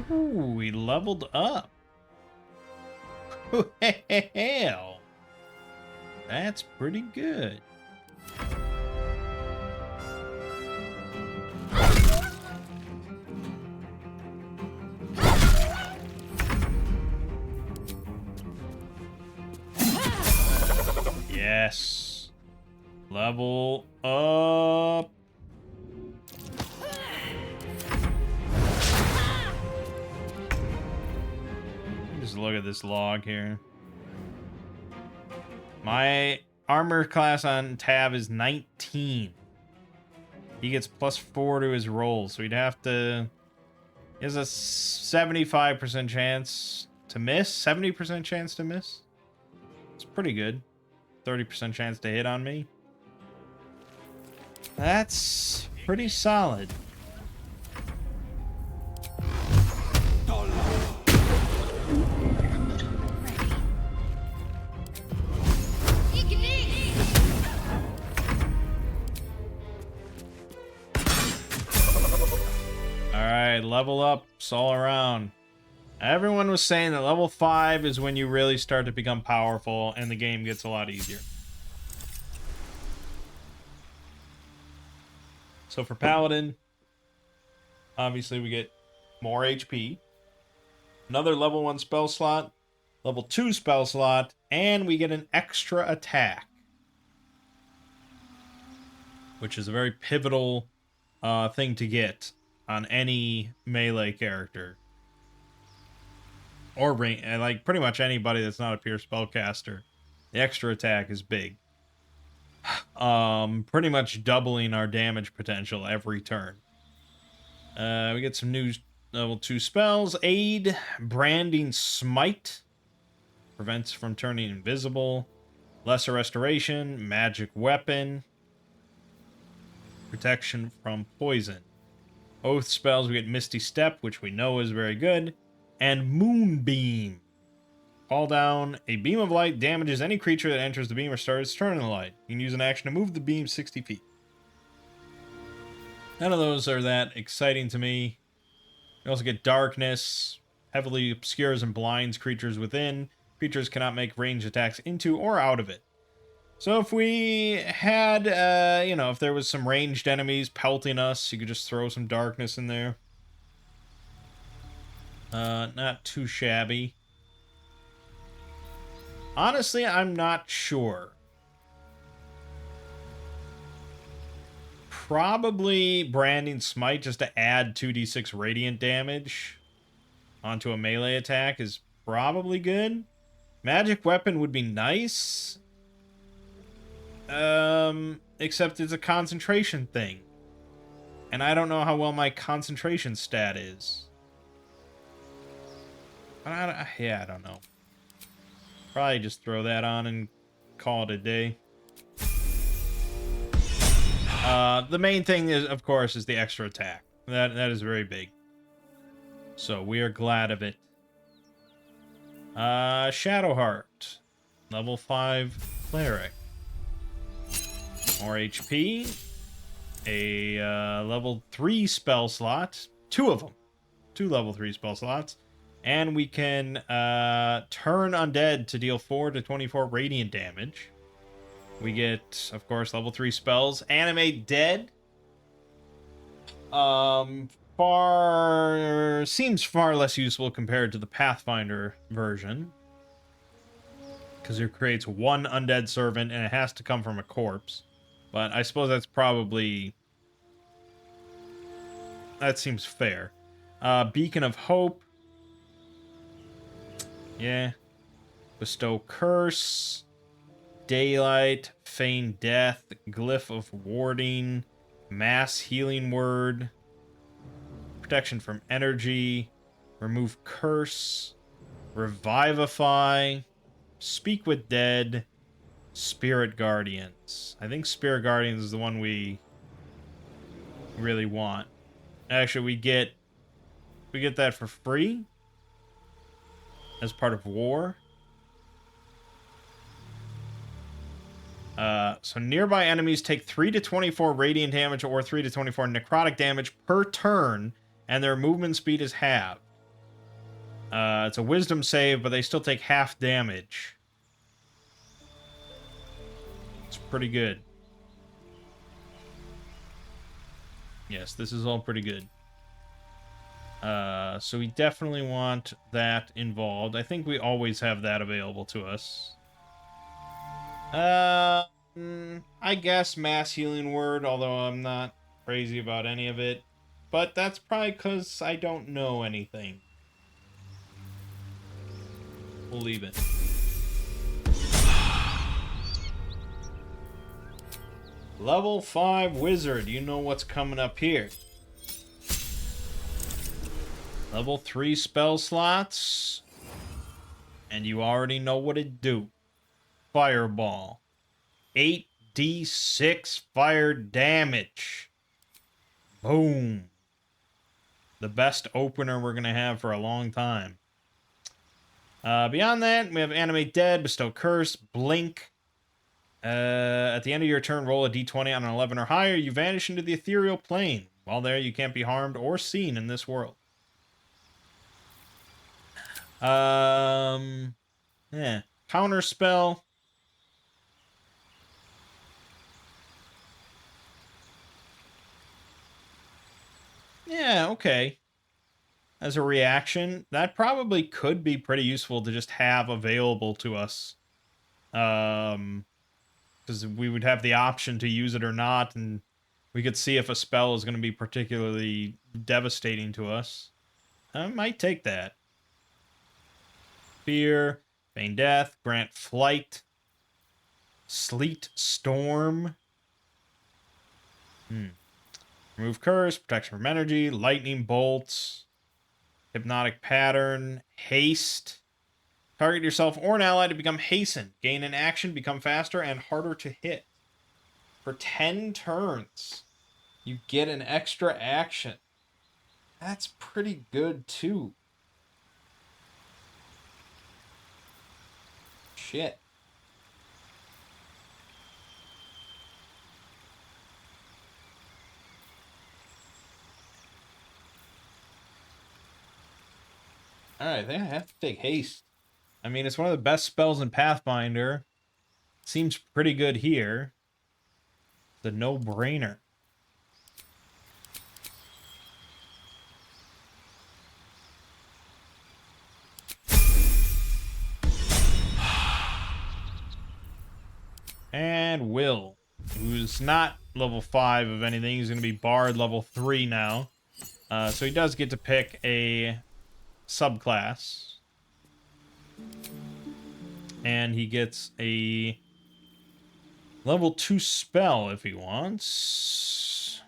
Ooh, we leveled up. Hell, that's pretty good. Yes. Level up. Just look at this log here. My armor class on Tab is 19. He gets +4 to his roll, so he'd have to... He has a 75% chance to miss. 70% chance to miss. It's pretty good. 30% chance to hit on me. That's pretty solid. Alright, level ups all around. Everyone was saying that level 5 is when you really start to become powerful and the game gets a lot easier. So for Paladin, obviously we get more HP, another level 1 spell slot, level 2 spell slot, and we get an extra attack, which is a very pivotal thing to get on any melee character. Or like pretty much anybody that's not a pure spellcaster. The extra attack is big. Pretty much doubling our damage potential every turn. We get some new level 2 spells. Aid, Branding Smite. Prevents from turning invisible. Lesser Restoration, Magic Weapon. Protection from poison. Oath spells, we get Misty Step, which we know is very good. And Moonbeam. Call down a beam of light, damages any creature that enters the beam or starts turning the light. You can use an action to move the beam 60 feet. None of those are that exciting to me. We also get Darkness. Heavily obscures and blinds creatures within. Creatures cannot make ranged attacks into or out of it. So if we had, you know, if there was some ranged enemies pelting us, you could just throw some Darkness in there. Not too shabby. Honestly, I'm not sure. Probably Branding Smite just to add 2d6 radiant damage onto a melee attack is probably good. Magic Weapon would be nice. Except it's a concentration thing. And I don't know how well my concentration stat is. Yeah, I don't know. Probably just throw that on and call it a day. The main thing is, of course, is the extra attack. That is very big. So we are glad of it. Shadowheart. Level 5 Cleric. More HP. A level 3 spell slot. 2 of them. 2 level 3 spell slots. And we can turn undead to deal 4 to 24 radiant damage. We get, of course, level 3 spells. Animate Dead. Seems far less useful compared to the Pathfinder version. Because it creates 1 undead servant and it has to come from a corpse. But I suppose that's probably... That seems fair. Beacon of Hope. Yeah. Bestow Curse. Daylight. Feign Death. Glyph of Warding. Mass Healing Word. Protection from Energy. Remove Curse. Revivify. Speak with Dead. Spirit Guardians. I think Spirit Guardians is the one we really want. Actually, we get that for free as part of war. So nearby enemies take 3 to 24 radiant damage or 3 to 24 necrotic damage per turn, and their movement speed is halved. It's a wisdom save, but they still take half damage. It's pretty good. Yes, this is all pretty good. So we definitely want that involved. I think we always have that available to us. I guess mass healing word, although I'm not crazy about any of it. But that's probably because I don't know anything. We'll leave it. Level 5 wizard. You know what's coming up here. Level 3 spell slots. And you already know what it do. Fireball. 8d6 fire damage. Boom. The best opener we're going to have for a long time. Beyond that, we have Animate Dead, Bestow Curse, Blink. At the end of your turn, roll a d20 on an 11 or higher. You vanish into the ethereal plane. While there, you can't be harmed or seen in this world. Yeah. Counter spell. Yeah, okay. As a reaction, that probably could be pretty useful to just have available to us. Because we would have the option to use it or not, and we could see if a spell is going to be particularly devastating to us. I might take that. Fear, feign death, grant flight, sleet storm. Remove curse, protection from energy, lightning bolts, hypnotic pattern, haste. Target yourself or an ally to become hastened. Gain an action, become faster and harder to hit. For 10 turns, you get an extra action. That's pretty good, too. Shit. Alright, I think I have to take haste. I mean, it's one of the best spells in Pathfinder. Seems pretty good here. It's a no-brainer. And Will, who's not level 5 of anything. He's going to be Bard level 3 now. So he does get to pick a subclass. And he gets a level 2 spell if he wants.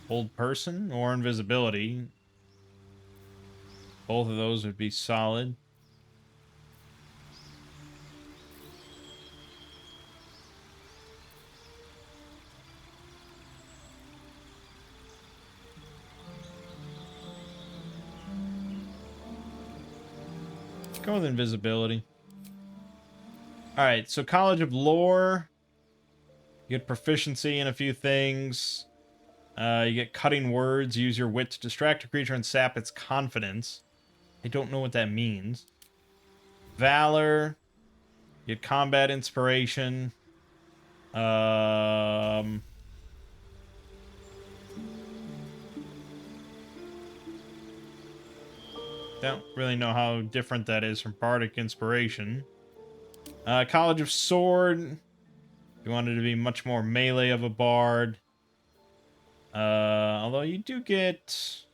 Hold person or invisibility. Both of those would be solid. Go with invisibility. Alright, so College of Lore. You get proficiency in a few things. You get cutting words. Use your wit to distract a creature and sap its confidence. I don't know what that means. Valor. You get combat inspiration. Don't really know how different that is from Bardic Inspiration. College of Sword. You wanted to be much more melee of a bard. Although you do get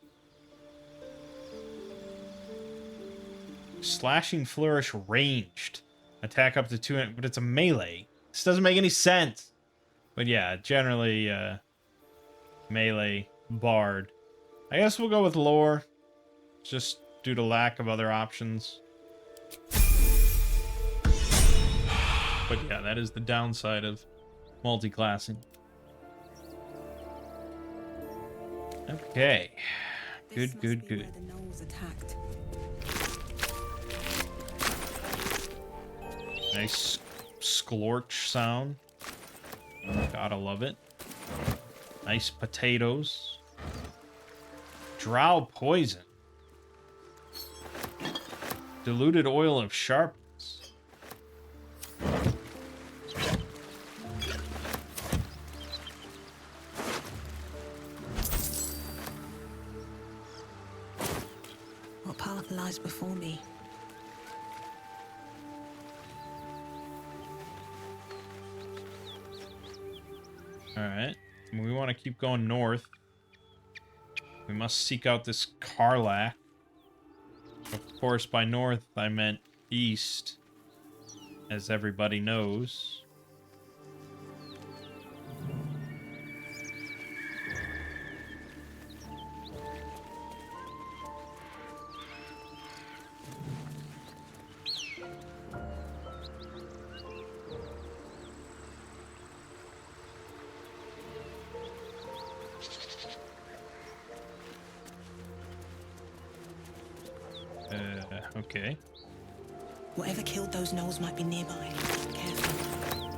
Slashing Flourish ranged. Attack up to 2, but it's a melee. This doesn't make any sense. But yeah, generally melee bard. I guess we'll go with lore. Just due to lack of other options. But yeah, that is the downside of multi-classing. Okay. Good, good, good. The knoll was attacked. Nice splorch sound. Gotta love it. Nice potatoes. Drow poison. Diluted oil of sharpness. What path lies before me? Alright. We want to keep going north. We must seek out this Karlach. Of course, by north, I meant east, as everybody knows. Okay. Whatever killed those gnolls might be nearby. Careful.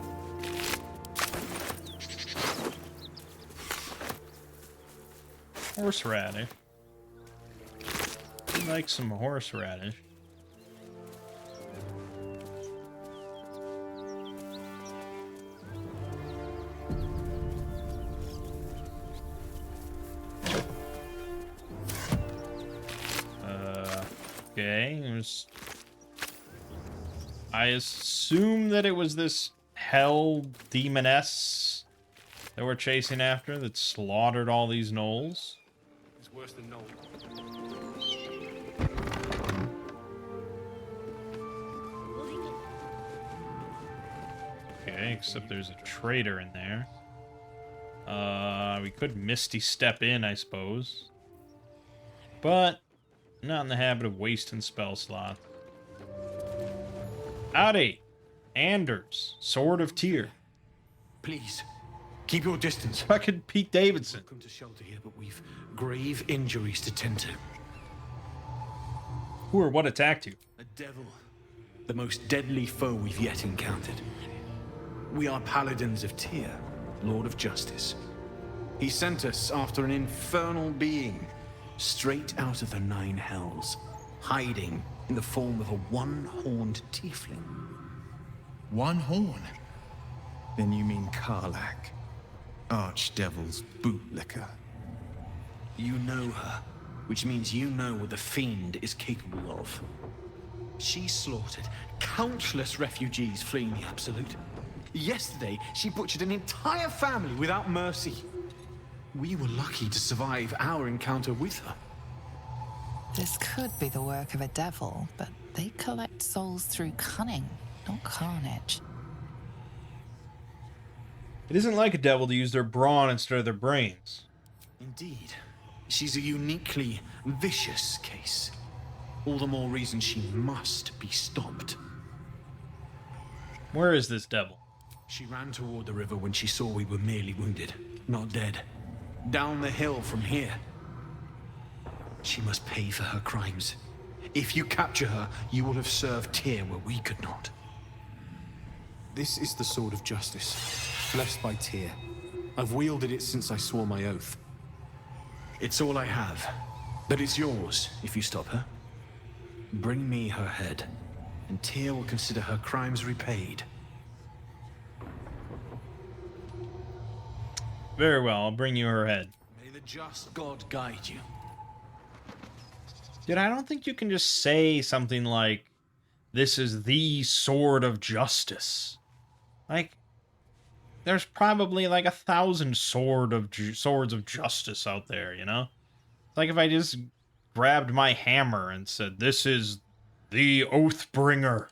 Horseradish. I like some horseradish. Okay, I assume that it was this hell demoness that we're chasing after that slaughtered all these gnolls. It's worse than no. Okay, except there's a traitor in there. We could Misty Step in, I suppose. But not in the habit of wasting spell slot. Howdy! Anders, Sword of Tyr. Please, keep your distance. Fucking Pete Davidson. Welcome to shelter here, but we've grave injuries to tend to. Who or what attacked you? A devil. The most deadly foe we've yet encountered. We are paladins of Tyr, Lord of Justice. He sent us after an infernal being, straight out of the Nine Hells, hiding in the form of a one-horned tiefling. One horn? Then you mean Karlach, Archdevil's bootlicker. You know her, which means you know what the Fiend is capable of. She slaughtered countless refugees fleeing the Absolute. Yesterday, she butchered an entire family without mercy. We were lucky to survive our encounter with her. This could be the work of a devil, but they collect souls through cunning, not carnage. It isn't like a devil to use their brawn instead of their brains. Indeed. She's a uniquely vicious case. All the more reason she must be stopped. Where is this devil? She ran toward the river when she saw we were merely wounded, not dead. Down the hill from here. She must pay for her crimes. If you capture her, you will have served Tyr where we could not. This is the Sword of Justice, blessed by Tyr. I've wielded it since I swore my oath. It's all I have, but it's yours if you stop her. Bring me her head, and Tyr will consider her crimes repaid. Very well, I'll bring you her head. May the just God guide you. Dude, I don't think you can just say something like, this is the Sword of Justice. Like, there's probably like 1,000 swords of justice out there, you know? It's like if I just grabbed my hammer and said, this is the Oathbringer.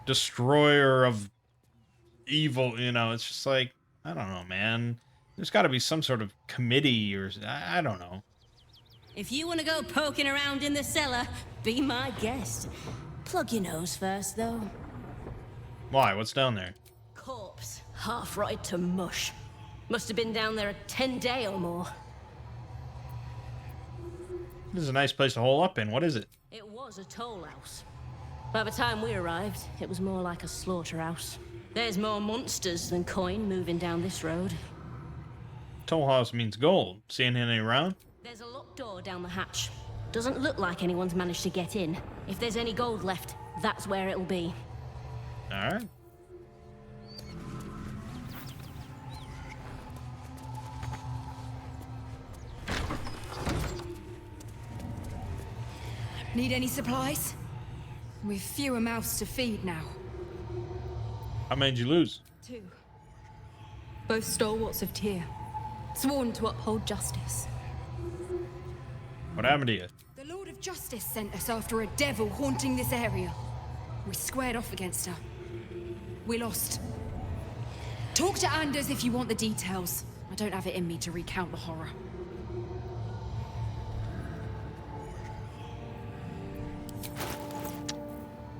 Destroyer of evil, you know? It's just like, I don't know, man. There's got to be some sort of committee or... I don't know. If you want to go poking around in the cellar, be my guest. Plug your nose first, though. Why? What's down there? Of half rotted to mush. Must have been down there a 10-day or more. This is a nice place to hole up in. What is it? It was a toll house. By the time we arrived, it was more like a slaughterhouse. There's more monsters than coin moving down this road. Toll house means gold. Seeing any around? There's a locked door down the hatch. Doesn't look like anyone's managed to get in. If there's any gold left, that's where it'll be. Alright. Need any supplies? We've fewer mouths to feed now. How many did you lose? 2. Both stalwarts of Tyr, sworn to uphold justice. What happened to you? The Lord of Justice sent us after a devil haunting this area. We squared off against her. We lost. Talk to Anders if you want the details. I don't have it in me to recount the horror.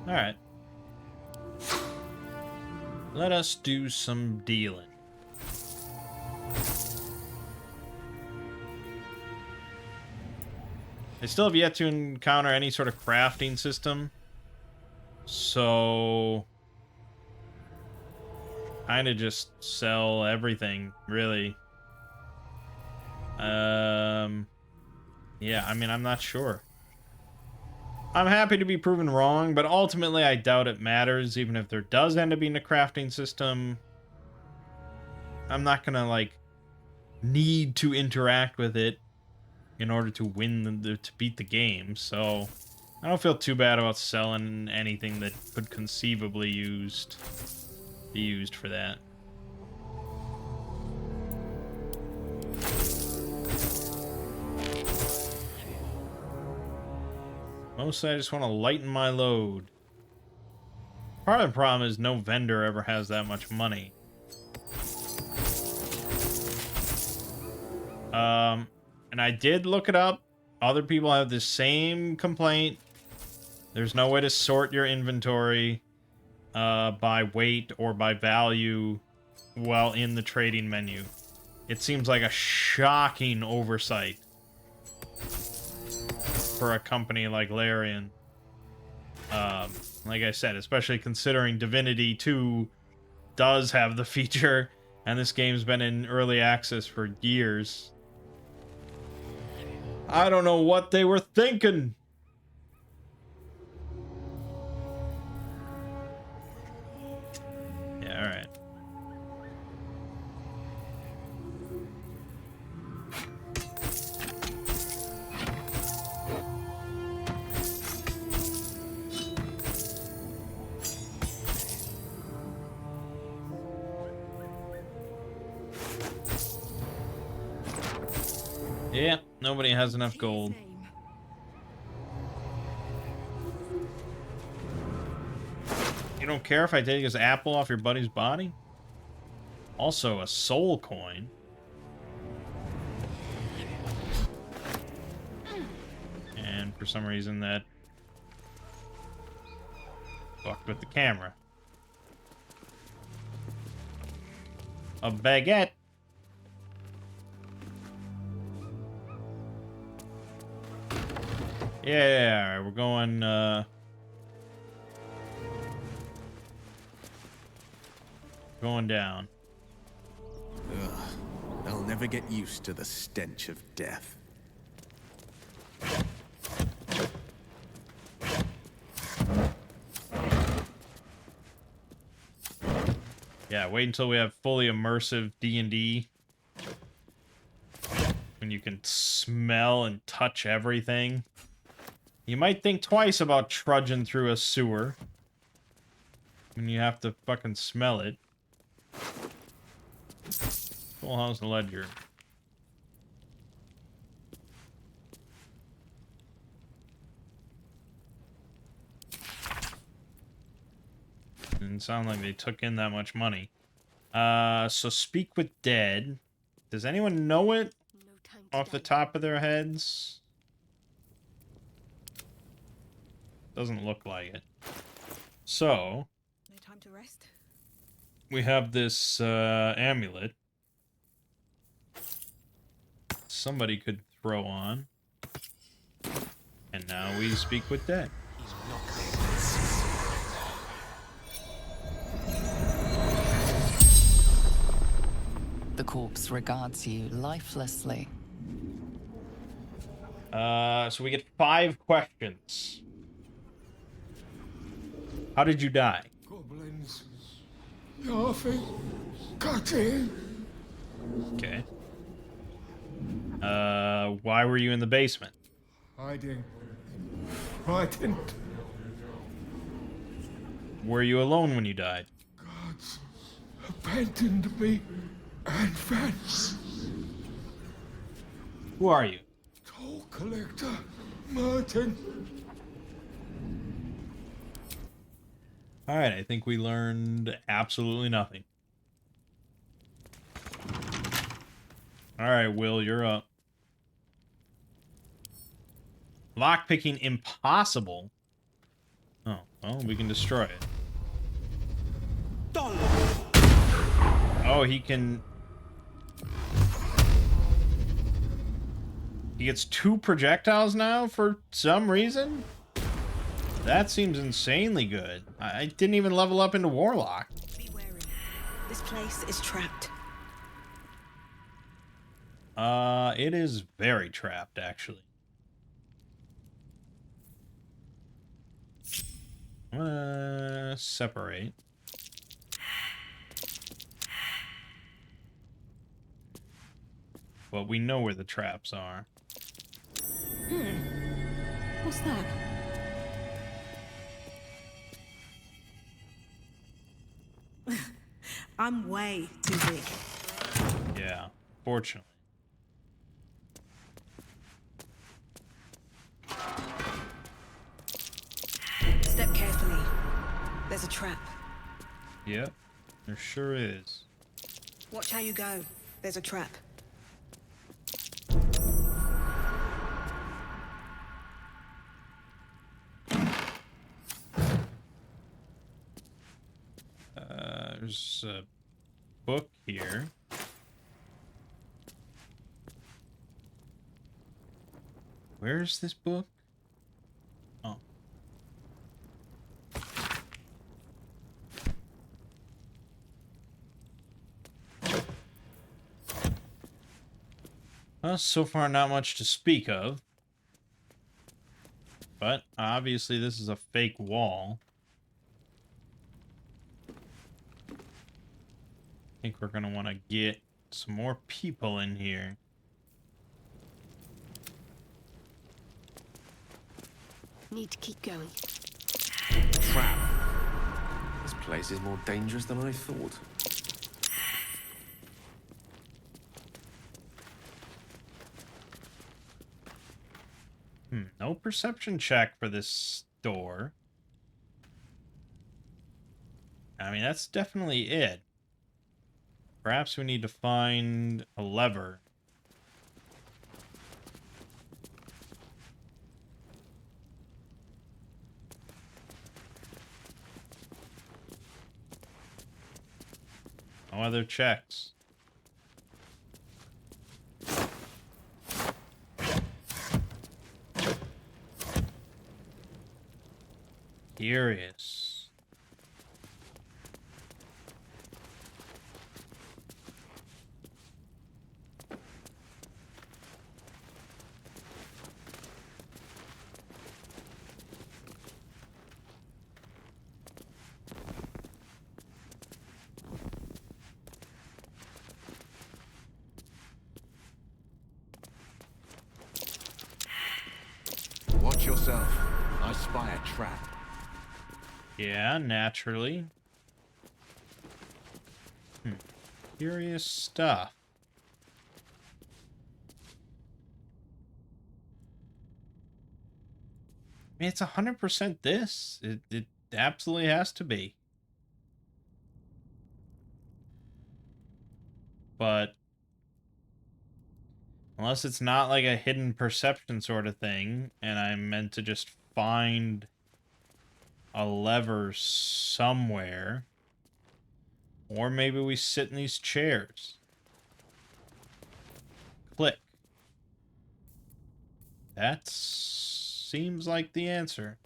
Alright. Let us do some dealing. I still have yet to encounter any sort of crafting system. So... kinda just sell everything, really. Yeah, I mean, I'm not sure. I'm happy to be proven wrong, but ultimately I doubt it matters, even if there does end up being a crafting system. I'm not gonna, like, need to interact with it in order to win to beat the game, so I don't feel too bad about selling anything that could conceivably be used for that. Mostly I just want to lighten my load. Part of the problem is no vendor ever has that much money. And I did look it up. Other people have the same complaint. There's no way to sort your inventory by weight or by value while in the trading menu. It seems like a shocking oversight for a company like Larian. Like I said, especially considering Divinity 2 does have the feature, and this game's been in early access for years. I don't know what they were thinking. Yeah, alright. Yeah, nobody has enough gold. You don't care if I take his apple off your buddy's body? Also, a soul coin. And for some reason that fucked with the camera. A baguette. Yeah, alright, we're going down. Ugh, I'll never get used to the stench of death. Yeah, wait until we have fully immersive D&D. When you can smell and touch everything. You might think twice about trudging through a sewer. When you have to fucking smell it. Full house ledger. Didn't sound like they took in that much money. So speak with dead. Does anyone know it off the top of their heads? Doesn't look like it. So, no time to rest. we have this amulet. Somebody could throw on. And now we speak with dead. The corpse regards you lifelessly. So we get 5 questions. How did you die? Goblins. Laughing. Cutting. Okay. Why were you in the basement? Hiding. Frightened. Were you alone when you died? Gods abandoned me and Vance. Who are you? Toll collector Martin. Alright, I think we learned absolutely nothing. Alright, Will, you're up. Lockpicking impossible? Oh, well, we can destroy it. Oh, he can... He gets 2 projectiles now for some reason? That seems insanely good. I didn't even level up into Warlock. Be wary. This place is trapped. It is very trapped, actually. I'm gonna separate. But we know where the traps are. What's that? I'm way too big. Yeah, fortunately. Step carefully. There's a trap. Yep, there sure is. Watch how you go. There's a trap. There's a book here. Where's this book? Oh. Well, so far not much to speak of. But obviously this is a fake wall. I think we're gonna want to get some more people in here. Need to keep going. Trap. This place is more dangerous than I thought. No perception check for this door. I mean, that's definitely it. Perhaps we need to find a lever. No other checks. Curious. Watch yourself. I spy a trap. Yeah, naturally. Curious stuff. I mean, it's 100% this. It absolutely has to be. But unless it's not like a hidden perception sort of thing, and I'm meant to just find a lever somewhere. Or maybe we sit in these chairs. Click. That seems like the answer.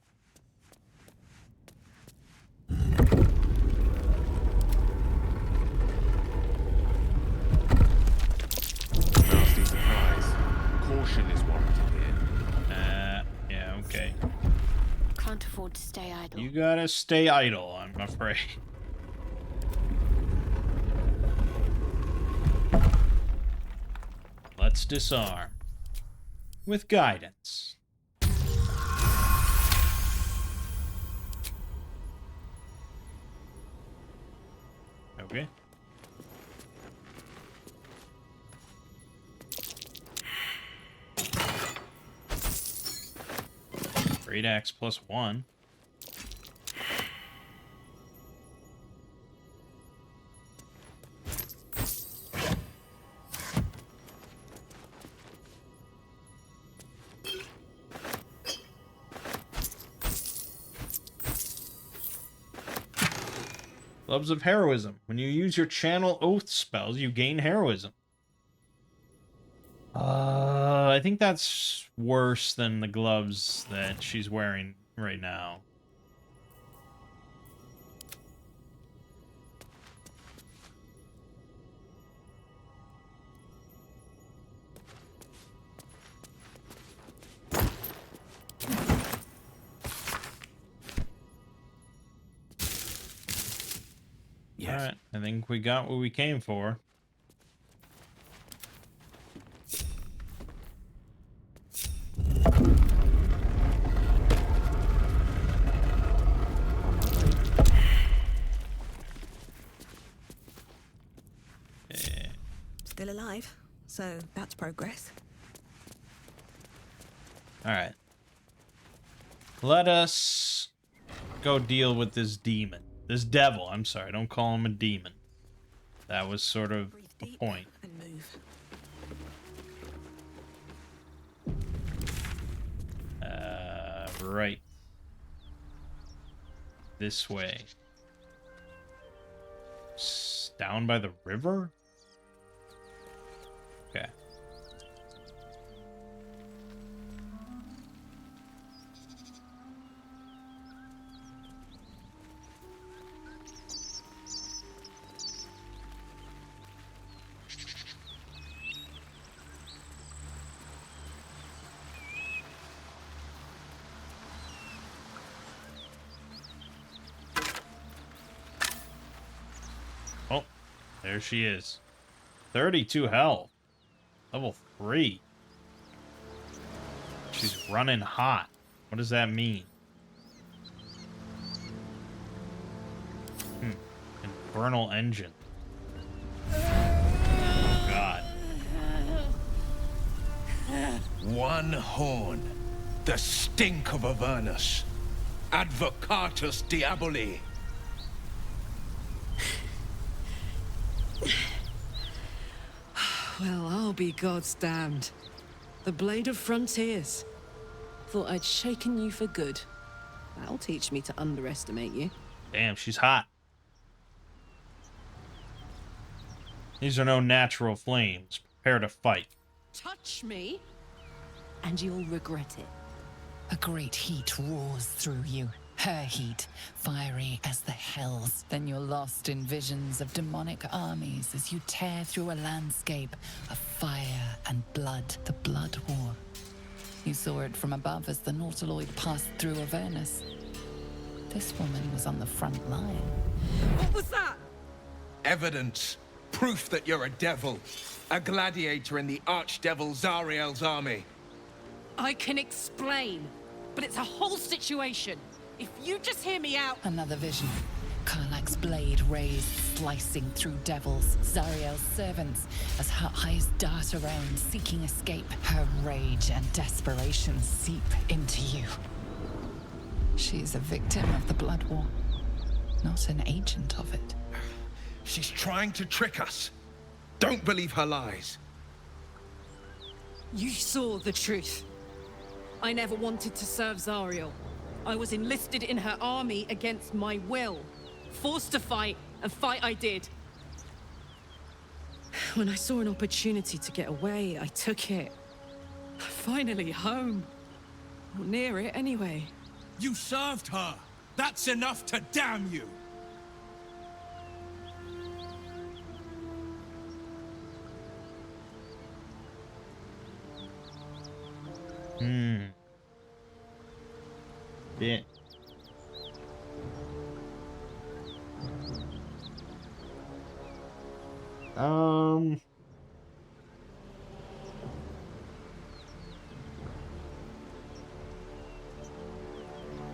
Nasty surprise. Caution is warranted here. Yeah, okay. Can't afford to stay idle. You gotta stay idle, I'm afraid. Let's disarm. With guidance. Okay. Great axe +1. Gloves of Heroism. When you use your Channel Oath spells, you gain heroism. I think that's worse than the gloves that she's wearing right now. Yes. Alright, I think we got what we came for. Still alive, so that's progress. Alright. Let us go deal with this demon. This devil, I'm sorry, don't call him a demon. That was sort of the point. And move. Right. This way. Down by the river? Okay. Oh, there she is. 32 health. Level 3. She's running hot. What does that mean? Infernal engine. Oh, God. One horn. The stink of Avernus. Advocatus Diaboli. Well, I'll be God's damned. The Blade of Frontiers. Thought I'd shaken you for good. That'll teach me to underestimate you. Damn, she's hot. These are no natural flames. Prepare to fight. Touch me, and you'll regret it. A great heat roars through you. Her heat, fiery as the hells. Then you're lost in visions of demonic armies as you tear through a landscape of fire and blood. The Blood War. You saw it from above as the Nautiloid passed through Avernus. This woman was on the front line. What was that? Evidence. Proof that you're a devil. A gladiator in the archdevil Zariel's army. I can explain, but it's a whole situation. If you just hear me out... Another vision. Karlach's blade raised, slicing through devils, Zariel's servants, as her eyes dart around, seeking escape. Her rage and desperation seep into you. She's a victim of the Blood War, not an agent of it. She's trying to trick us. Don't believe her lies. You saw the truth. I never wanted to serve Zariel. I was enlisted in her army against my will. Forced to fight, and fight I did. When I saw an opportunity to get away, I took it. Finally home. Or near it, anyway. You served her! That's enough to damn you! Yeah.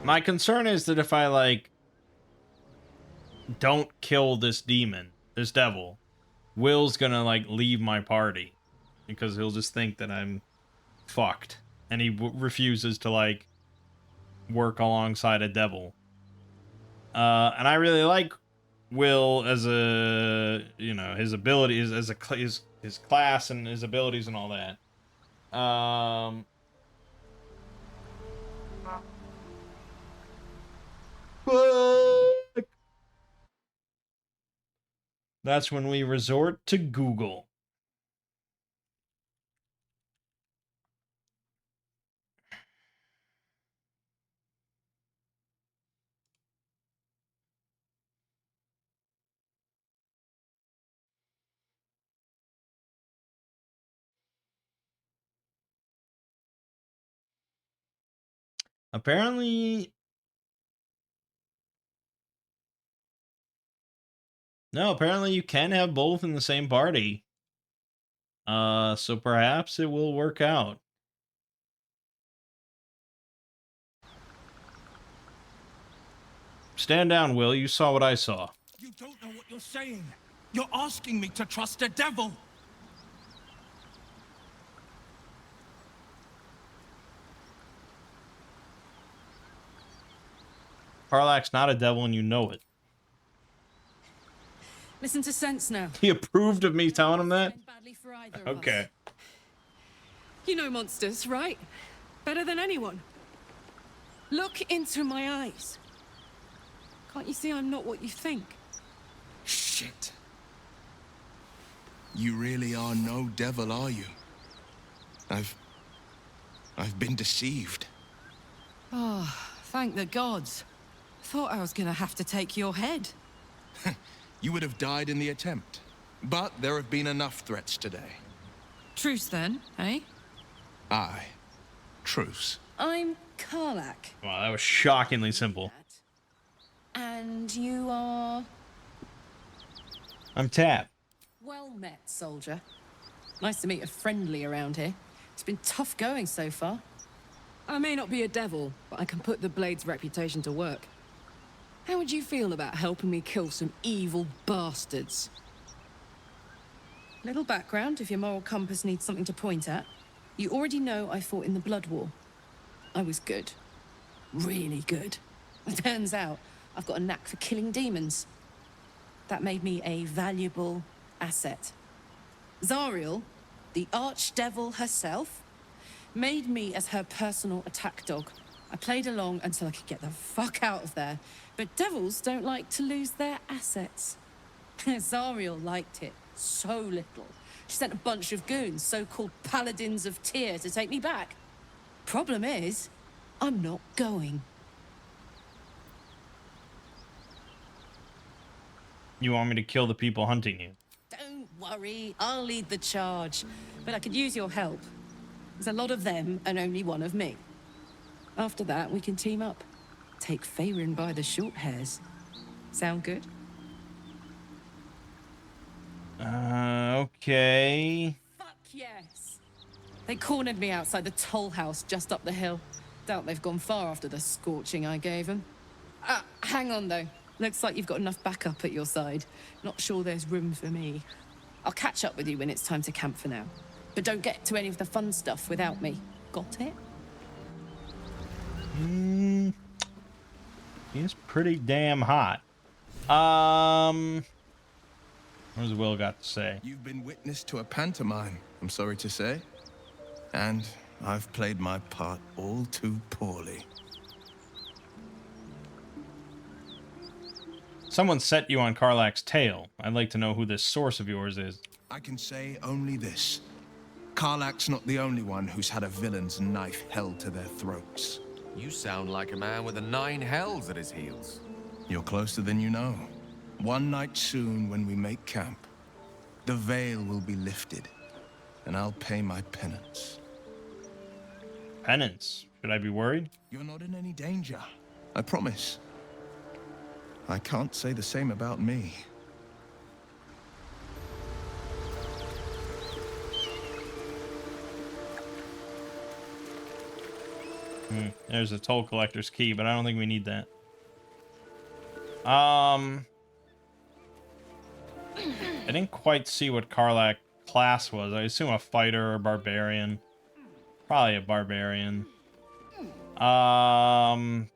My concern is that if I, like, don't kill this demon, this devil, Will's gonna, like, leave my party. Because he'll just think that I'm fucked. And he refuses to, like, work alongside a devil. And I really like Will as a, you know, his abilities, as a, his class and his abilities and all that. That's when we resort to Google. Apparently... No, apparently you can have both in the same party. So perhaps it will work out. Stand down, Will. You saw what I saw. You don't know what you're saying. You're asking me to trust a devil. Parlak's not a devil and you know it. Listen to sense now. He approved of me telling him that? Okay. You know monsters, right? Better than anyone. Look into my eyes. Can't you see I'm not what you think? Shit. You really are no devil, are you? I've been deceived. Oh, thank the gods. Thought I was gonna have to take your head. You would have died in the attempt. But there have been enough threats today. Truce then, eh? Aye. Truce. I'm Karlach. Wow, that was shockingly simple. And you are... I'm Tap. Well met, soldier. Nice to meet a friendly around here. It's been tough going so far. I may not be a devil, but I can put the Blade's reputation to work. How would you feel about helping me kill some evil bastards? Little background, if your moral compass needs something to point at. You already know I fought in the Blood War. I was good. Really good. Turns out, I've got a knack for killing demons. That made me a valuable asset. Zariel, the archdevil herself, made me as her personal attack dog. I played along until I could get the fuck out of there. But devils don't like to lose their assets. Zariel liked it so little. She sent a bunch of goons, so-called paladins of Tyr, to take me back. Problem is, I'm not going. You want me to kill the people hunting you? Don't worry, I'll lead the charge. But I could use your help. There's a lot of them and only one of me. After that, we can team up. Take Faerun by the short hairs. Sound good? Okay. Fuck yes. They cornered me outside the toll house just up the hill. Doubt they've gone far after the scorching I gave them. Hang on though. Looks like you've got enough backup at your side. Not sure there's room for me. I'll catch up with you when it's time to camp for now. But don't get to any of the fun stuff without me. Got it? He's pretty damn hot. What has Will got to say? You've been witness to a pantomime, I'm sorry to say. And I've played my part all too poorly. Someone set you on Karlach's tail. I'd like to know who this source of yours is. I can say only this. Karlach's not the only one who's had a villain's knife held to their throats. You sound like a man with the 9 hells at his heels. You're closer than you know. One night soon, when we make camp, the veil will be lifted, and I'll pay my penance. Penance? Should I be worried? You're not in any danger. I promise. I can't say the same about me. There's a toll collector's key, but I don't think we need that. I didn't quite see what Karlach class was. I assume a fighter or barbarian. Probably a barbarian. I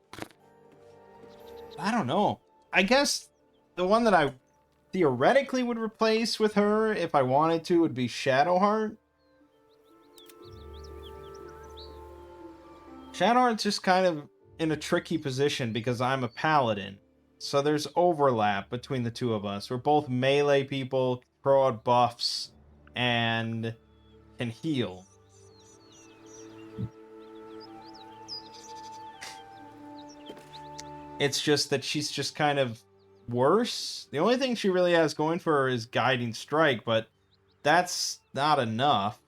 don't know. I guess the one that I theoretically would replace with her if I wanted to would be Shadowheart. Shadowheart's just kind of in a tricky position because I'm a paladin. So there's overlap between the two of us. We're both melee people, throw out buffs, and can heal. It's just that she's just kind of worse. The only thing she really has going for her is Guiding Strike, but that's not enough.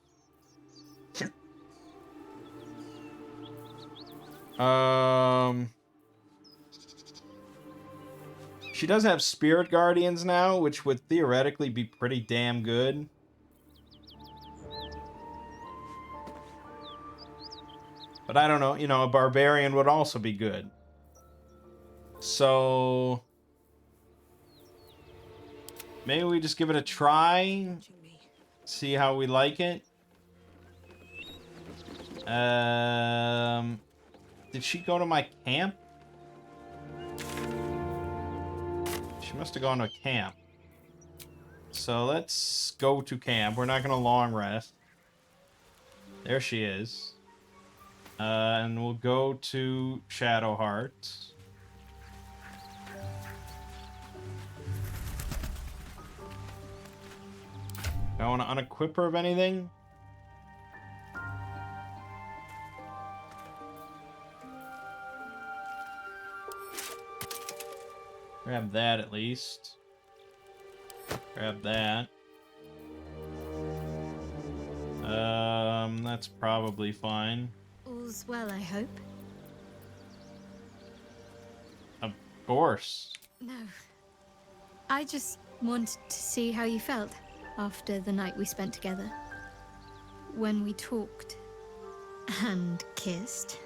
She does have Spirit Guardians now, which would theoretically be pretty damn good. But I don't know, you know, a Barbarian would also be good. So maybe we just give it a try, see how we like it. Did she go to my camp? She must have gone to camp. So let's go to camp. We're not going to long rest. There she is. And we'll go to Shadowheart. Do I want to unequip her of anything? Grab that at least. Grab that. That's probably fine. All's well, I hope. Of course. No. I just wanted to see how you felt after the night we spent together. When we talked and kissed.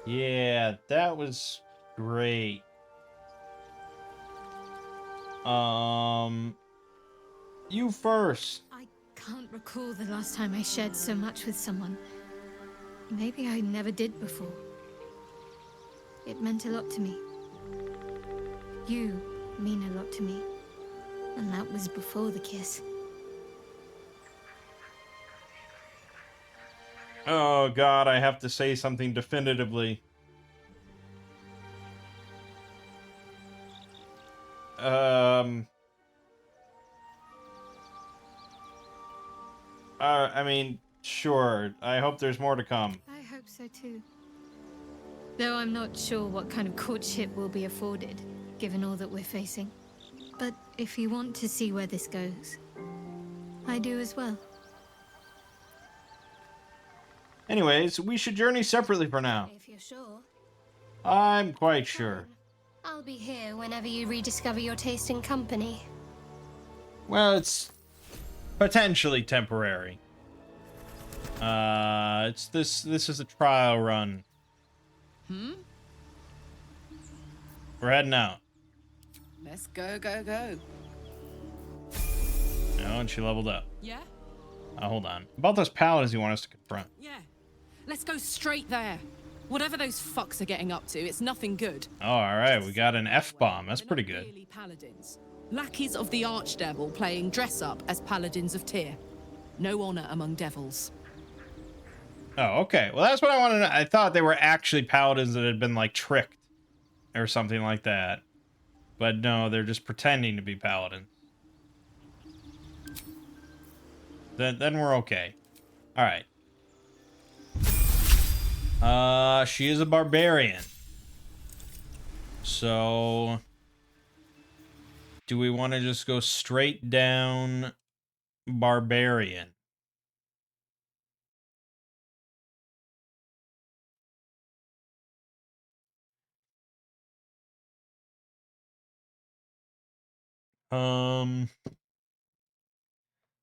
Yeah, that was great. You first. I can't recall the last time I shared so much with someone. Maybe I never did before. It meant a lot to me. You mean a lot to me. And that was before the kiss. Oh God, I have to say something definitively. I mean, sure. I hope there's more to come. I hope so too. Though I'm not sure what kind of courtship will be afforded, given all that we're facing. But if you want to see where this goes, I do as well. Anyways, we should journey separately for now. If you're sure. I'm quite sure. I'll be here whenever you rediscover your taste in company. Well, it's potentially temporary. This is a trial run. We're heading out. Let's go, go, go. Oh, and she leveled up. Yeah? Hold on. About those paladins you want us to confront. Yeah. Let's go straight there. Whatever those fucks are getting up to, it's nothing good. Oh, alright. We got an F-bomb. That's pretty good. Really paladins. Lackeys of the Archdevil playing dress-up as paladins of Tyr. No honor among devils. Oh, okay. Well, that's what I wanted to know. I thought they were actually paladins that had been, like, tricked. Or something like that. But no, they're just pretending to be paladins. Then we're okay. All right. She is a barbarian. So do we want to just go straight down barbarian?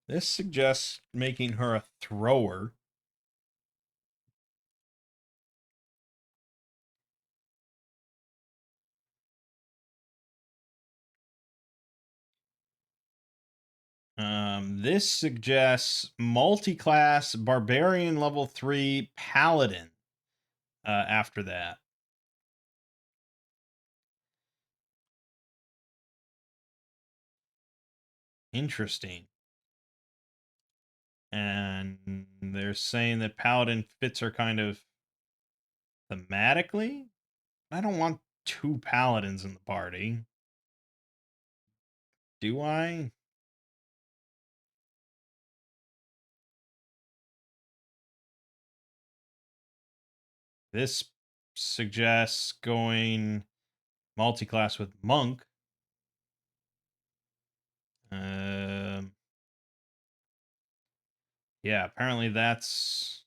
This suggests making her a thrower. This suggests multi-class barbarian level 3 paladin. After that, interesting. And they're saying that paladin fits her kind of thematically. I don't want two paladins in the party. Do I? This suggests going multi-class with monk. Um, yeah, apparently that's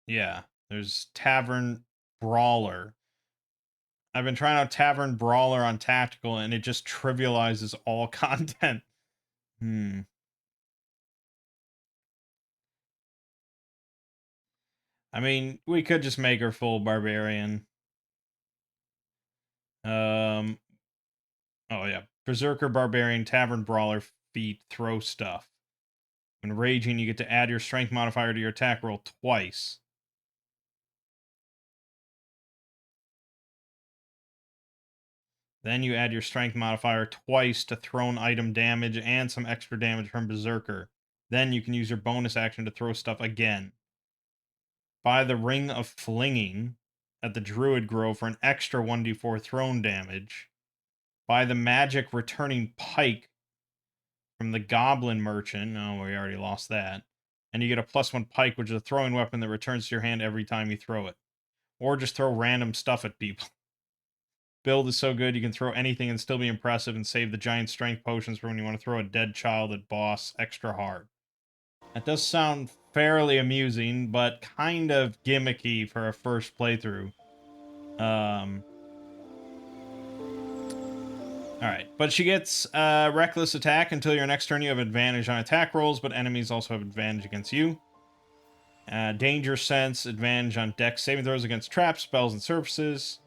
yeah. There's tavern brawler. I've been trying out tavern brawler on tactical, and it just trivializes all content. Hmm. I mean, we could just make her full barbarian. Um. Oh yeah, berserker, barbarian, tavern brawler, feat, throw stuff. When raging, you get to add your strength modifier to your attack roll twice. Then you add your strength modifier twice to thrown item damage and some extra damage from berserker. Then you can use your bonus action to throw stuff again. Buy the Ring of Flinging at the Druid Grove for an extra 1d4 thrown damage. Buy the Magic Returning Pike from the Goblin Merchant. Oh, we already lost that. And you get a +1 pike, which is a throwing weapon that returns to your hand every time you throw it. Or just throw random stuff at people. Build is so good, you can throw anything and still be impressive and save the giant strength potions for when you want to throw a dead child at boss extra hard. That does sound fairly amusing, but kind of gimmicky for a first playthrough. Alright, but she gets reckless attack until your next turn. You have advantage on attack rolls, but enemies also have advantage against you. Danger sense, advantage on dex saving throws against traps, spells, and surfaces,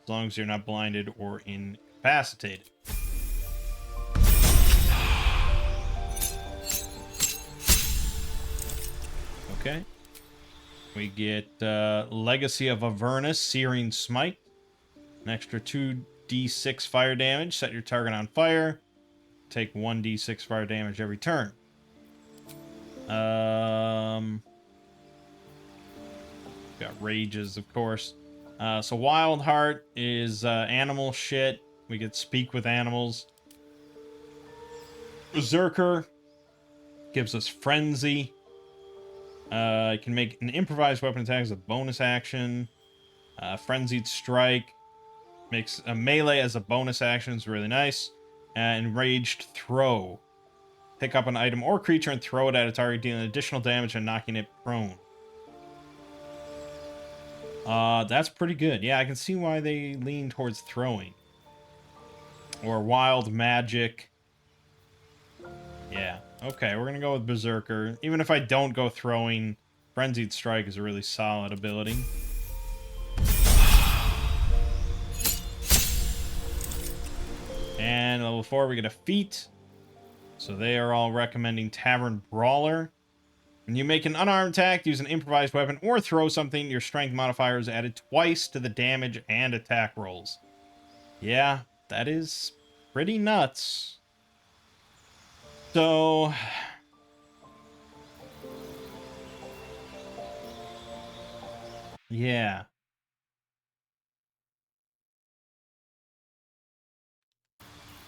as long as you're not blinded or incapacitated. Okay. We get Legacy of Avernus, Searing Smite. An extra 2d6 fire damage. Set your target on fire. Take 1d6 fire damage every turn. Got rages, of course. So Wild Heart is animal shit. We get Speak with Animals. Berserker gives us Frenzy. You can make an improvised weapon attack as a bonus action. Frenzied Strike makes a melee as a bonus action. It's really nice. Enraged Throw. Pick up an item or creature and throw it at a target, dealing additional damage and knocking it prone. That's pretty good. Yeah, I can see why they lean towards throwing. Or Wild Magic. Yeah. Okay, we're gonna go with Berserker. Even if I don't go throwing, Frenzied Strike is a really solid ability. And level 4, we get a feat. So they are all recommending Tavern Brawler. When you make an unarmed attack, use an improvised weapon, or throw something, your strength modifier is added twice to the damage and attack rolls. Yeah, that is pretty nuts. So... yeah.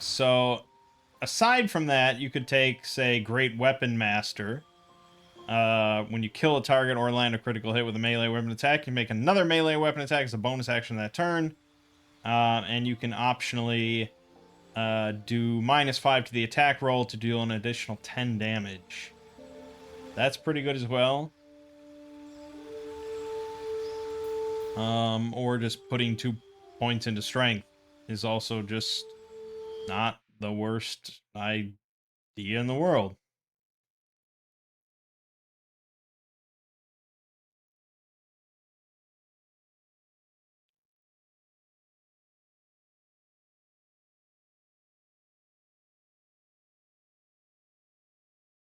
So, aside from that, you could take, say, Great Weapon Master. When you kill a target or land a critical hit with a melee weapon attack, you make another melee weapon attack as a bonus action that turn. And you can optionally do -5 to the attack roll to deal an additional 10 damage. That's pretty good as well. Or just putting 2 points into strength is also just not the worst idea in the world.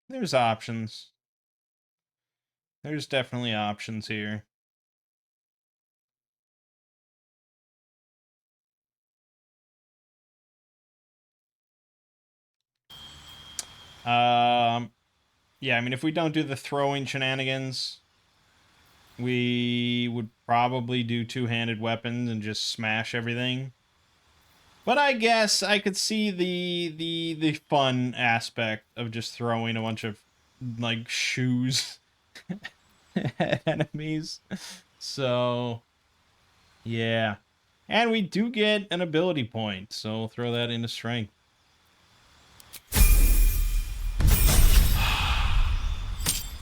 There's options. There's definitely options here. Yeah, I mean, if we don't do the throwing shenanigans, we would probably do two-handed weapons and just smash everything. But I guess I could see the fun aspect of just throwing a bunch of, like, shoes at enemies. So, yeah. And we do get an ability point, so we'll throw that into strength.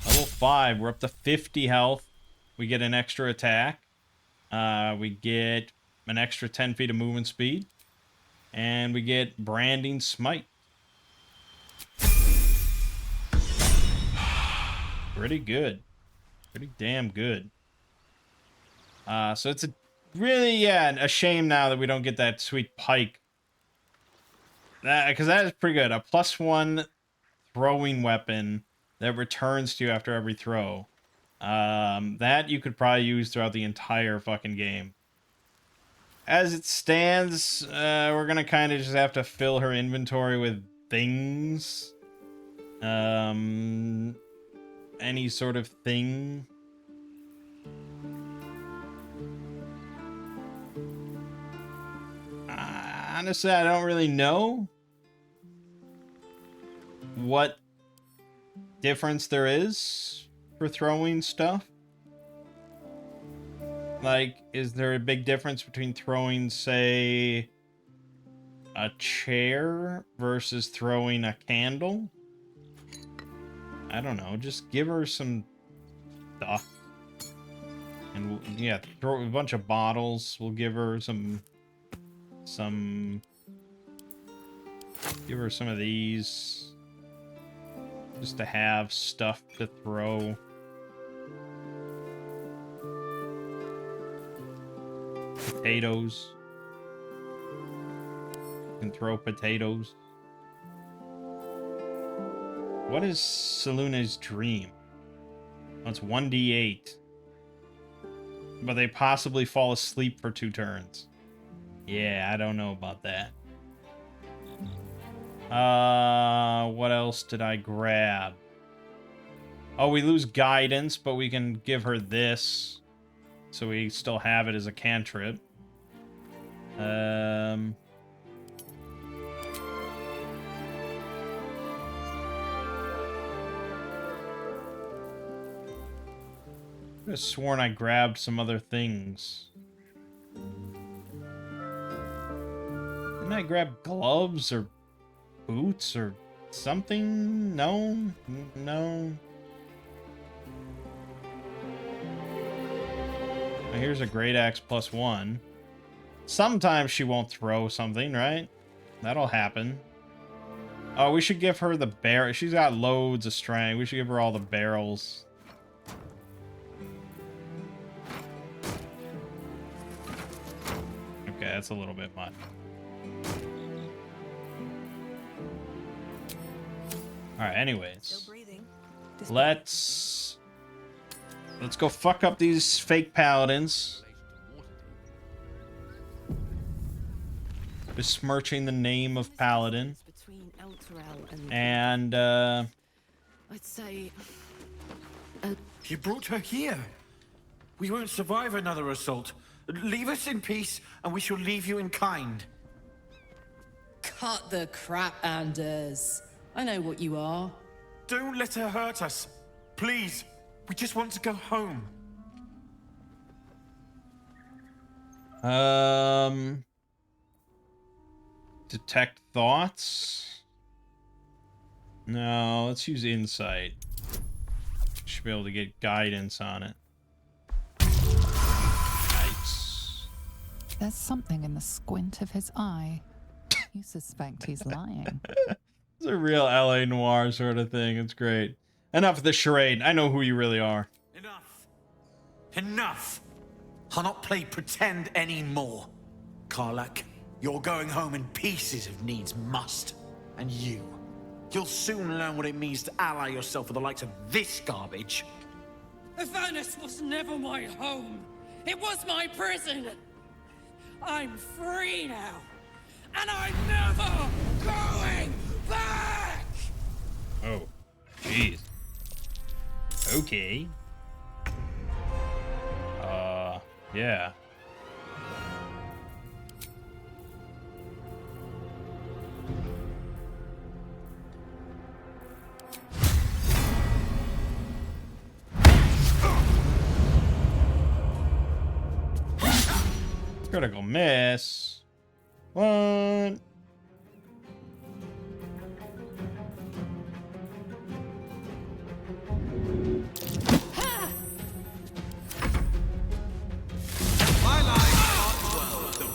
Level 5, we're up to 50 health. We get an extra attack. We get an extra 10 feet of movement speed. And we get Branding Smite. Pretty good. Pretty damn good. So it's a really, a shame now that we don't get that sweet pike. Because that is pretty good. A +1 throwing weapon that returns to you after every throw. That you could probably use throughout the entire fucking game. As it stands, we're gonna kind of just have to fill her inventory with things. Any sort of thing. Honestly, I don't really know what difference there is for throwing stuff. Like, is there a big difference between throwing, say, a chair versus throwing a candle? I don't know. Just give her some stuff. And, yeah, throw a bunch of bottles. We'll give her some... Give her some of these. Just to have stuff to throw. Potatoes. You can throw potatoes. What is Seluna's dream? Oh, it's 1d8. But they possibly fall asleep for 2 turns. Yeah, I don't know about that. What else did I grab? Oh, we lose guidance, but we can give her this. So we still have it as a cantrip. I could have sworn I grabbed some other things. Didn't I grab gloves or boots or something? No? No. Now here's a great axe +1. Sometimes she won't throw something, right? That'll happen. Oh, we should give her the barrel. She's got loads of strength. We should give her all the barrels. Okay, that's a little bit much. Alright, anyways. Let's go fuck up these fake paladins. Besmirching the name of Paladin. And, I'd say... You brought her here. We won't survive another assault. Leave us in peace, and we shall leave you in kind. Cut the crap, Anders. I know what you are. Don't let her hurt us. Please. We just want to go home. Detect thoughts? No, let's use insight. Should be able to get guidance on it. Nice. There's something in the squint of his eye. You suspect he's lying. It's a real LA noir sort of thing. It's great. Enough of the charade. I know who you really are. Enough. Enough. I'll not play pretend anymore. Karlak, you're going home in pieces if needs must. And you'll soon learn what it means to ally yourself with the likes of this garbage. Avernus was never my home. It was my prison. I'm free now. And I'm never going back! Oh, jeez. Okay. Yeah. Critical miss. What?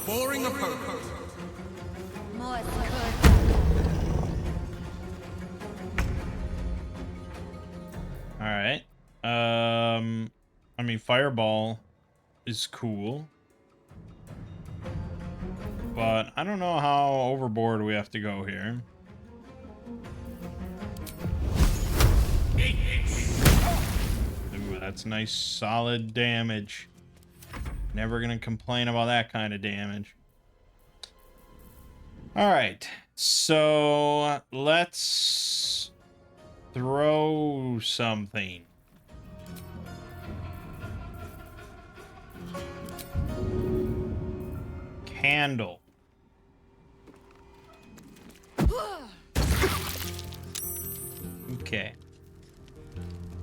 Boring opponent. All right. I mean, fireball is cool, but I don't know how overboard we have to go here. Ooh, that's nice, solid damage. Never gonna complain about that kind of damage. All right, so let's throw something. Candle. Okay.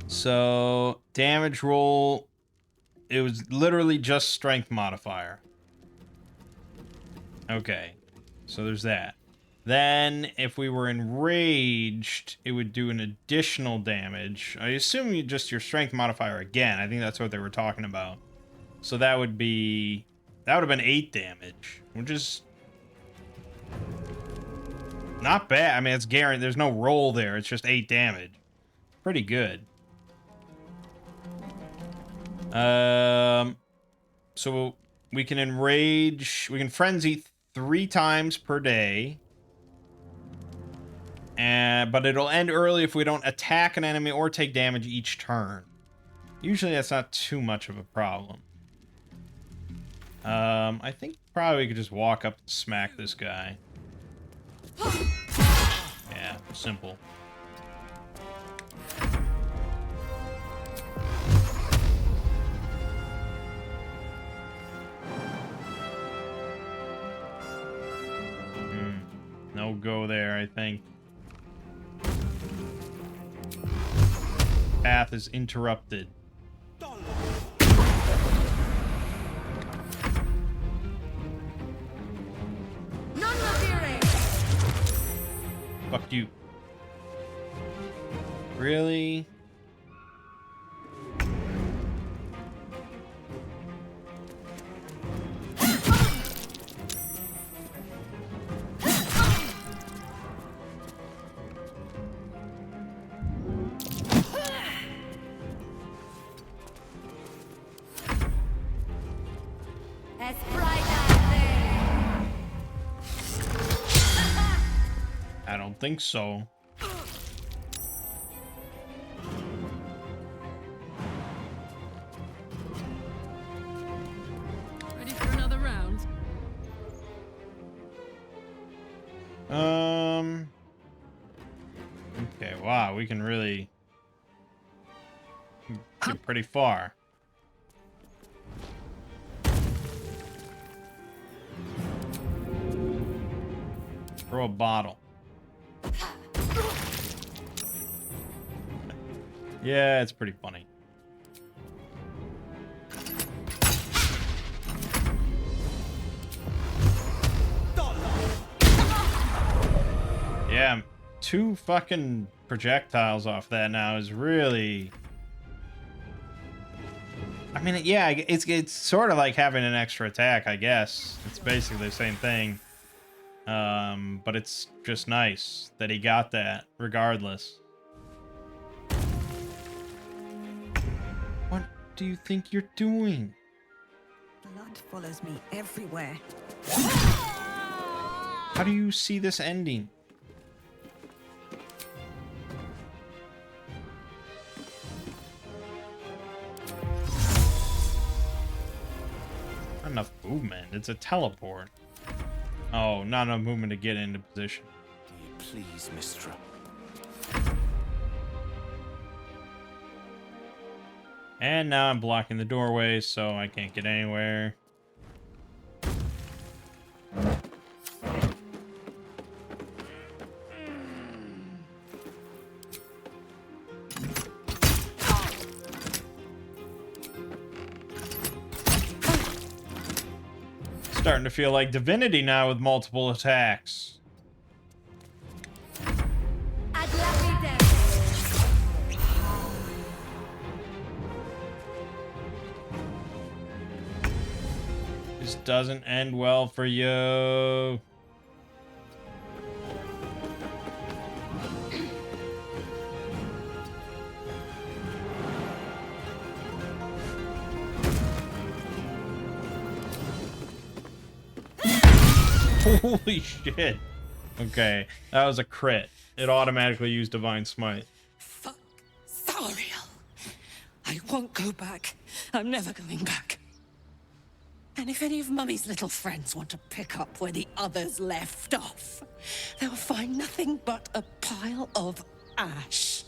So damage roll. It was literally just strength modifier. Okay. So there's that. Then if we were enraged, it would do an additional damage. I assume you just your strength modifier again. I think that's what they were talking about. So that would have been 8 damage, which is not bad. I mean, it's guaranteed. There's no roll there. It's just 8 damage. Pretty good. So we can enrage. We can frenzy 3 times per day. But it'll end early if we don't attack an enemy or take damage each turn. Usually that's not too much of a problem. I think probably we could just walk up and smack this guy. Yeah, simple. No go there, I think. Path is interrupted. Fuck you. Really? I don't think so. Ready for another round? Okay, wow, we can really get pretty far. Throw a bottle. Yeah, it's pretty funny. Yeah, 2 fucking projectiles off that now is really... I mean, yeah, it's sort of like having an extra attack, I guess. It's basically the same thing. But it's just nice that he got that, regardless. What do you think you're doing? Blood follows me everywhere. How do you see this ending? Not enough movement. It's a teleport. Oh, not enough movement to get into position. Please, Mistra. And now I'm blocking the doorway, so I can't get anywhere. Starting to feel like Divinity now with multiple attacks. This doesn't end well for you. Holy shit. Okay, that was a crit. It automatically used Divine Smite. Thariel! I won't go back. I'm never going back. And if any of Mummy's little friends want to pick up where the others left off, they'll find nothing but a pile of ash.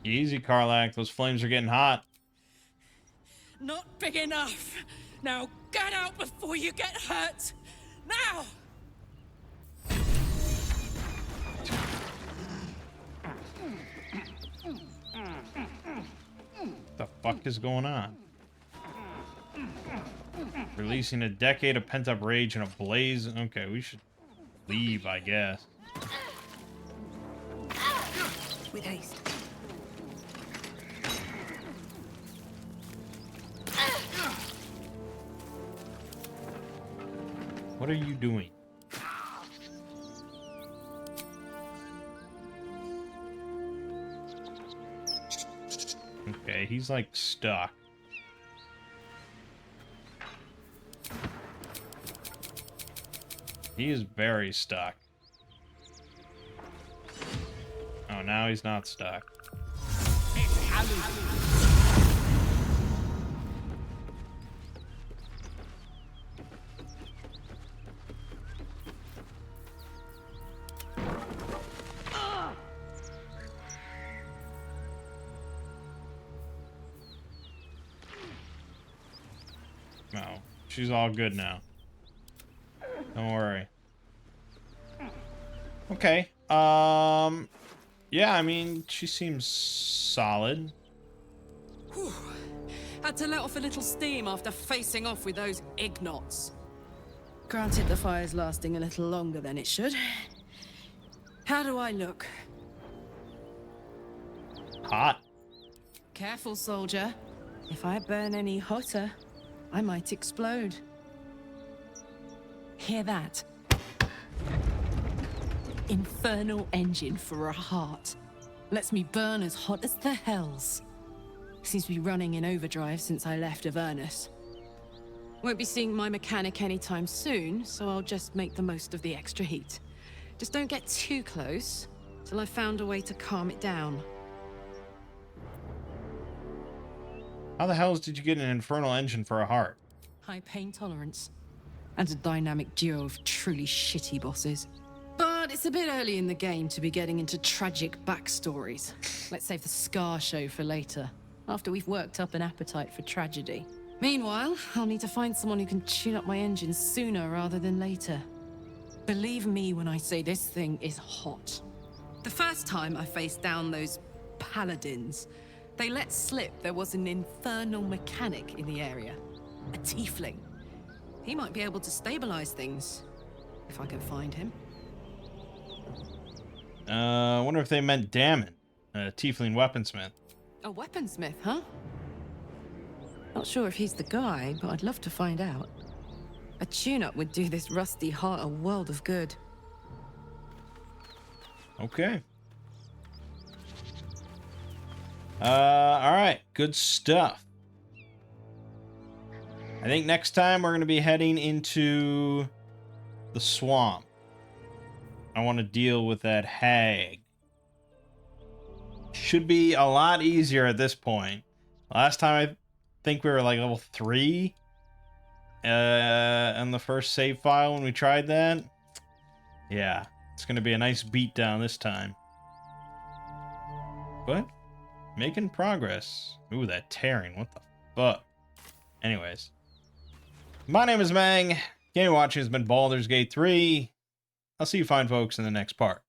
Easy, Karlach. Those flames are getting hot. Not big enough. Now get out before you get hurt. Now! What the fuck is going on? Releasing a decade of pent-up rage in a blaze. Okay, we should leave, I guess. With haste. What are you doing? Okay, he's like stuck. He is very stuck. Oh, now he's not stuck. No, she's all good now. Don't worry. Okay. Yeah, I mean, she seems solid. Whew. Had to let off a little steam after facing off with those ignots. Granted, the fire's lasting a little longer than it should. How do I look? Hot. Careful, soldier. If I burn any hotter, I might explode. Hear that? Infernal engine for a heart. Lets me burn as hot as the hells. Seems to be running in overdrive since I left Avernus. Won't be seeing my mechanic anytime soon, so I'll just make the most of the extra heat. Just don't get too close, till I've found a way to calm it down. How the hell did you get an infernal engine for a heart? High pain tolerance. And a dynamic duo of truly shitty bosses. But it's a bit early in the game to be getting into tragic backstories. Let's save the Scar show for later, after we've worked up an appetite for tragedy. Meanwhile, I'll need to find someone who can tune up my engine sooner rather than later. Believe me when I say this thing is hot. The first time I faced down those paladins, they let slip there was an infernal mechanic in the area. A tiefling. He might be able to stabilize things, if I can find him. I wonder if they meant Damon, a tiefling weaponsmith. A weaponsmith, huh? Not sure if he's the guy, but I'd love to find out. A tune-up would do this rusty heart a world of good. Okay. All right, good stuff. I think next time we're going to be heading into the swamp. I want to deal with that hag. Should be a lot easier at this point. Last time I think we were like level 3 in the first save file when we tried that. Yeah, it's going to be a nice beatdown this time. But making progress. Ooh, that tearing. What the fuck? Anyways. My name is Mangg. Game watching has been Baldur's Gate 3. I'll see you fine folks in the next part.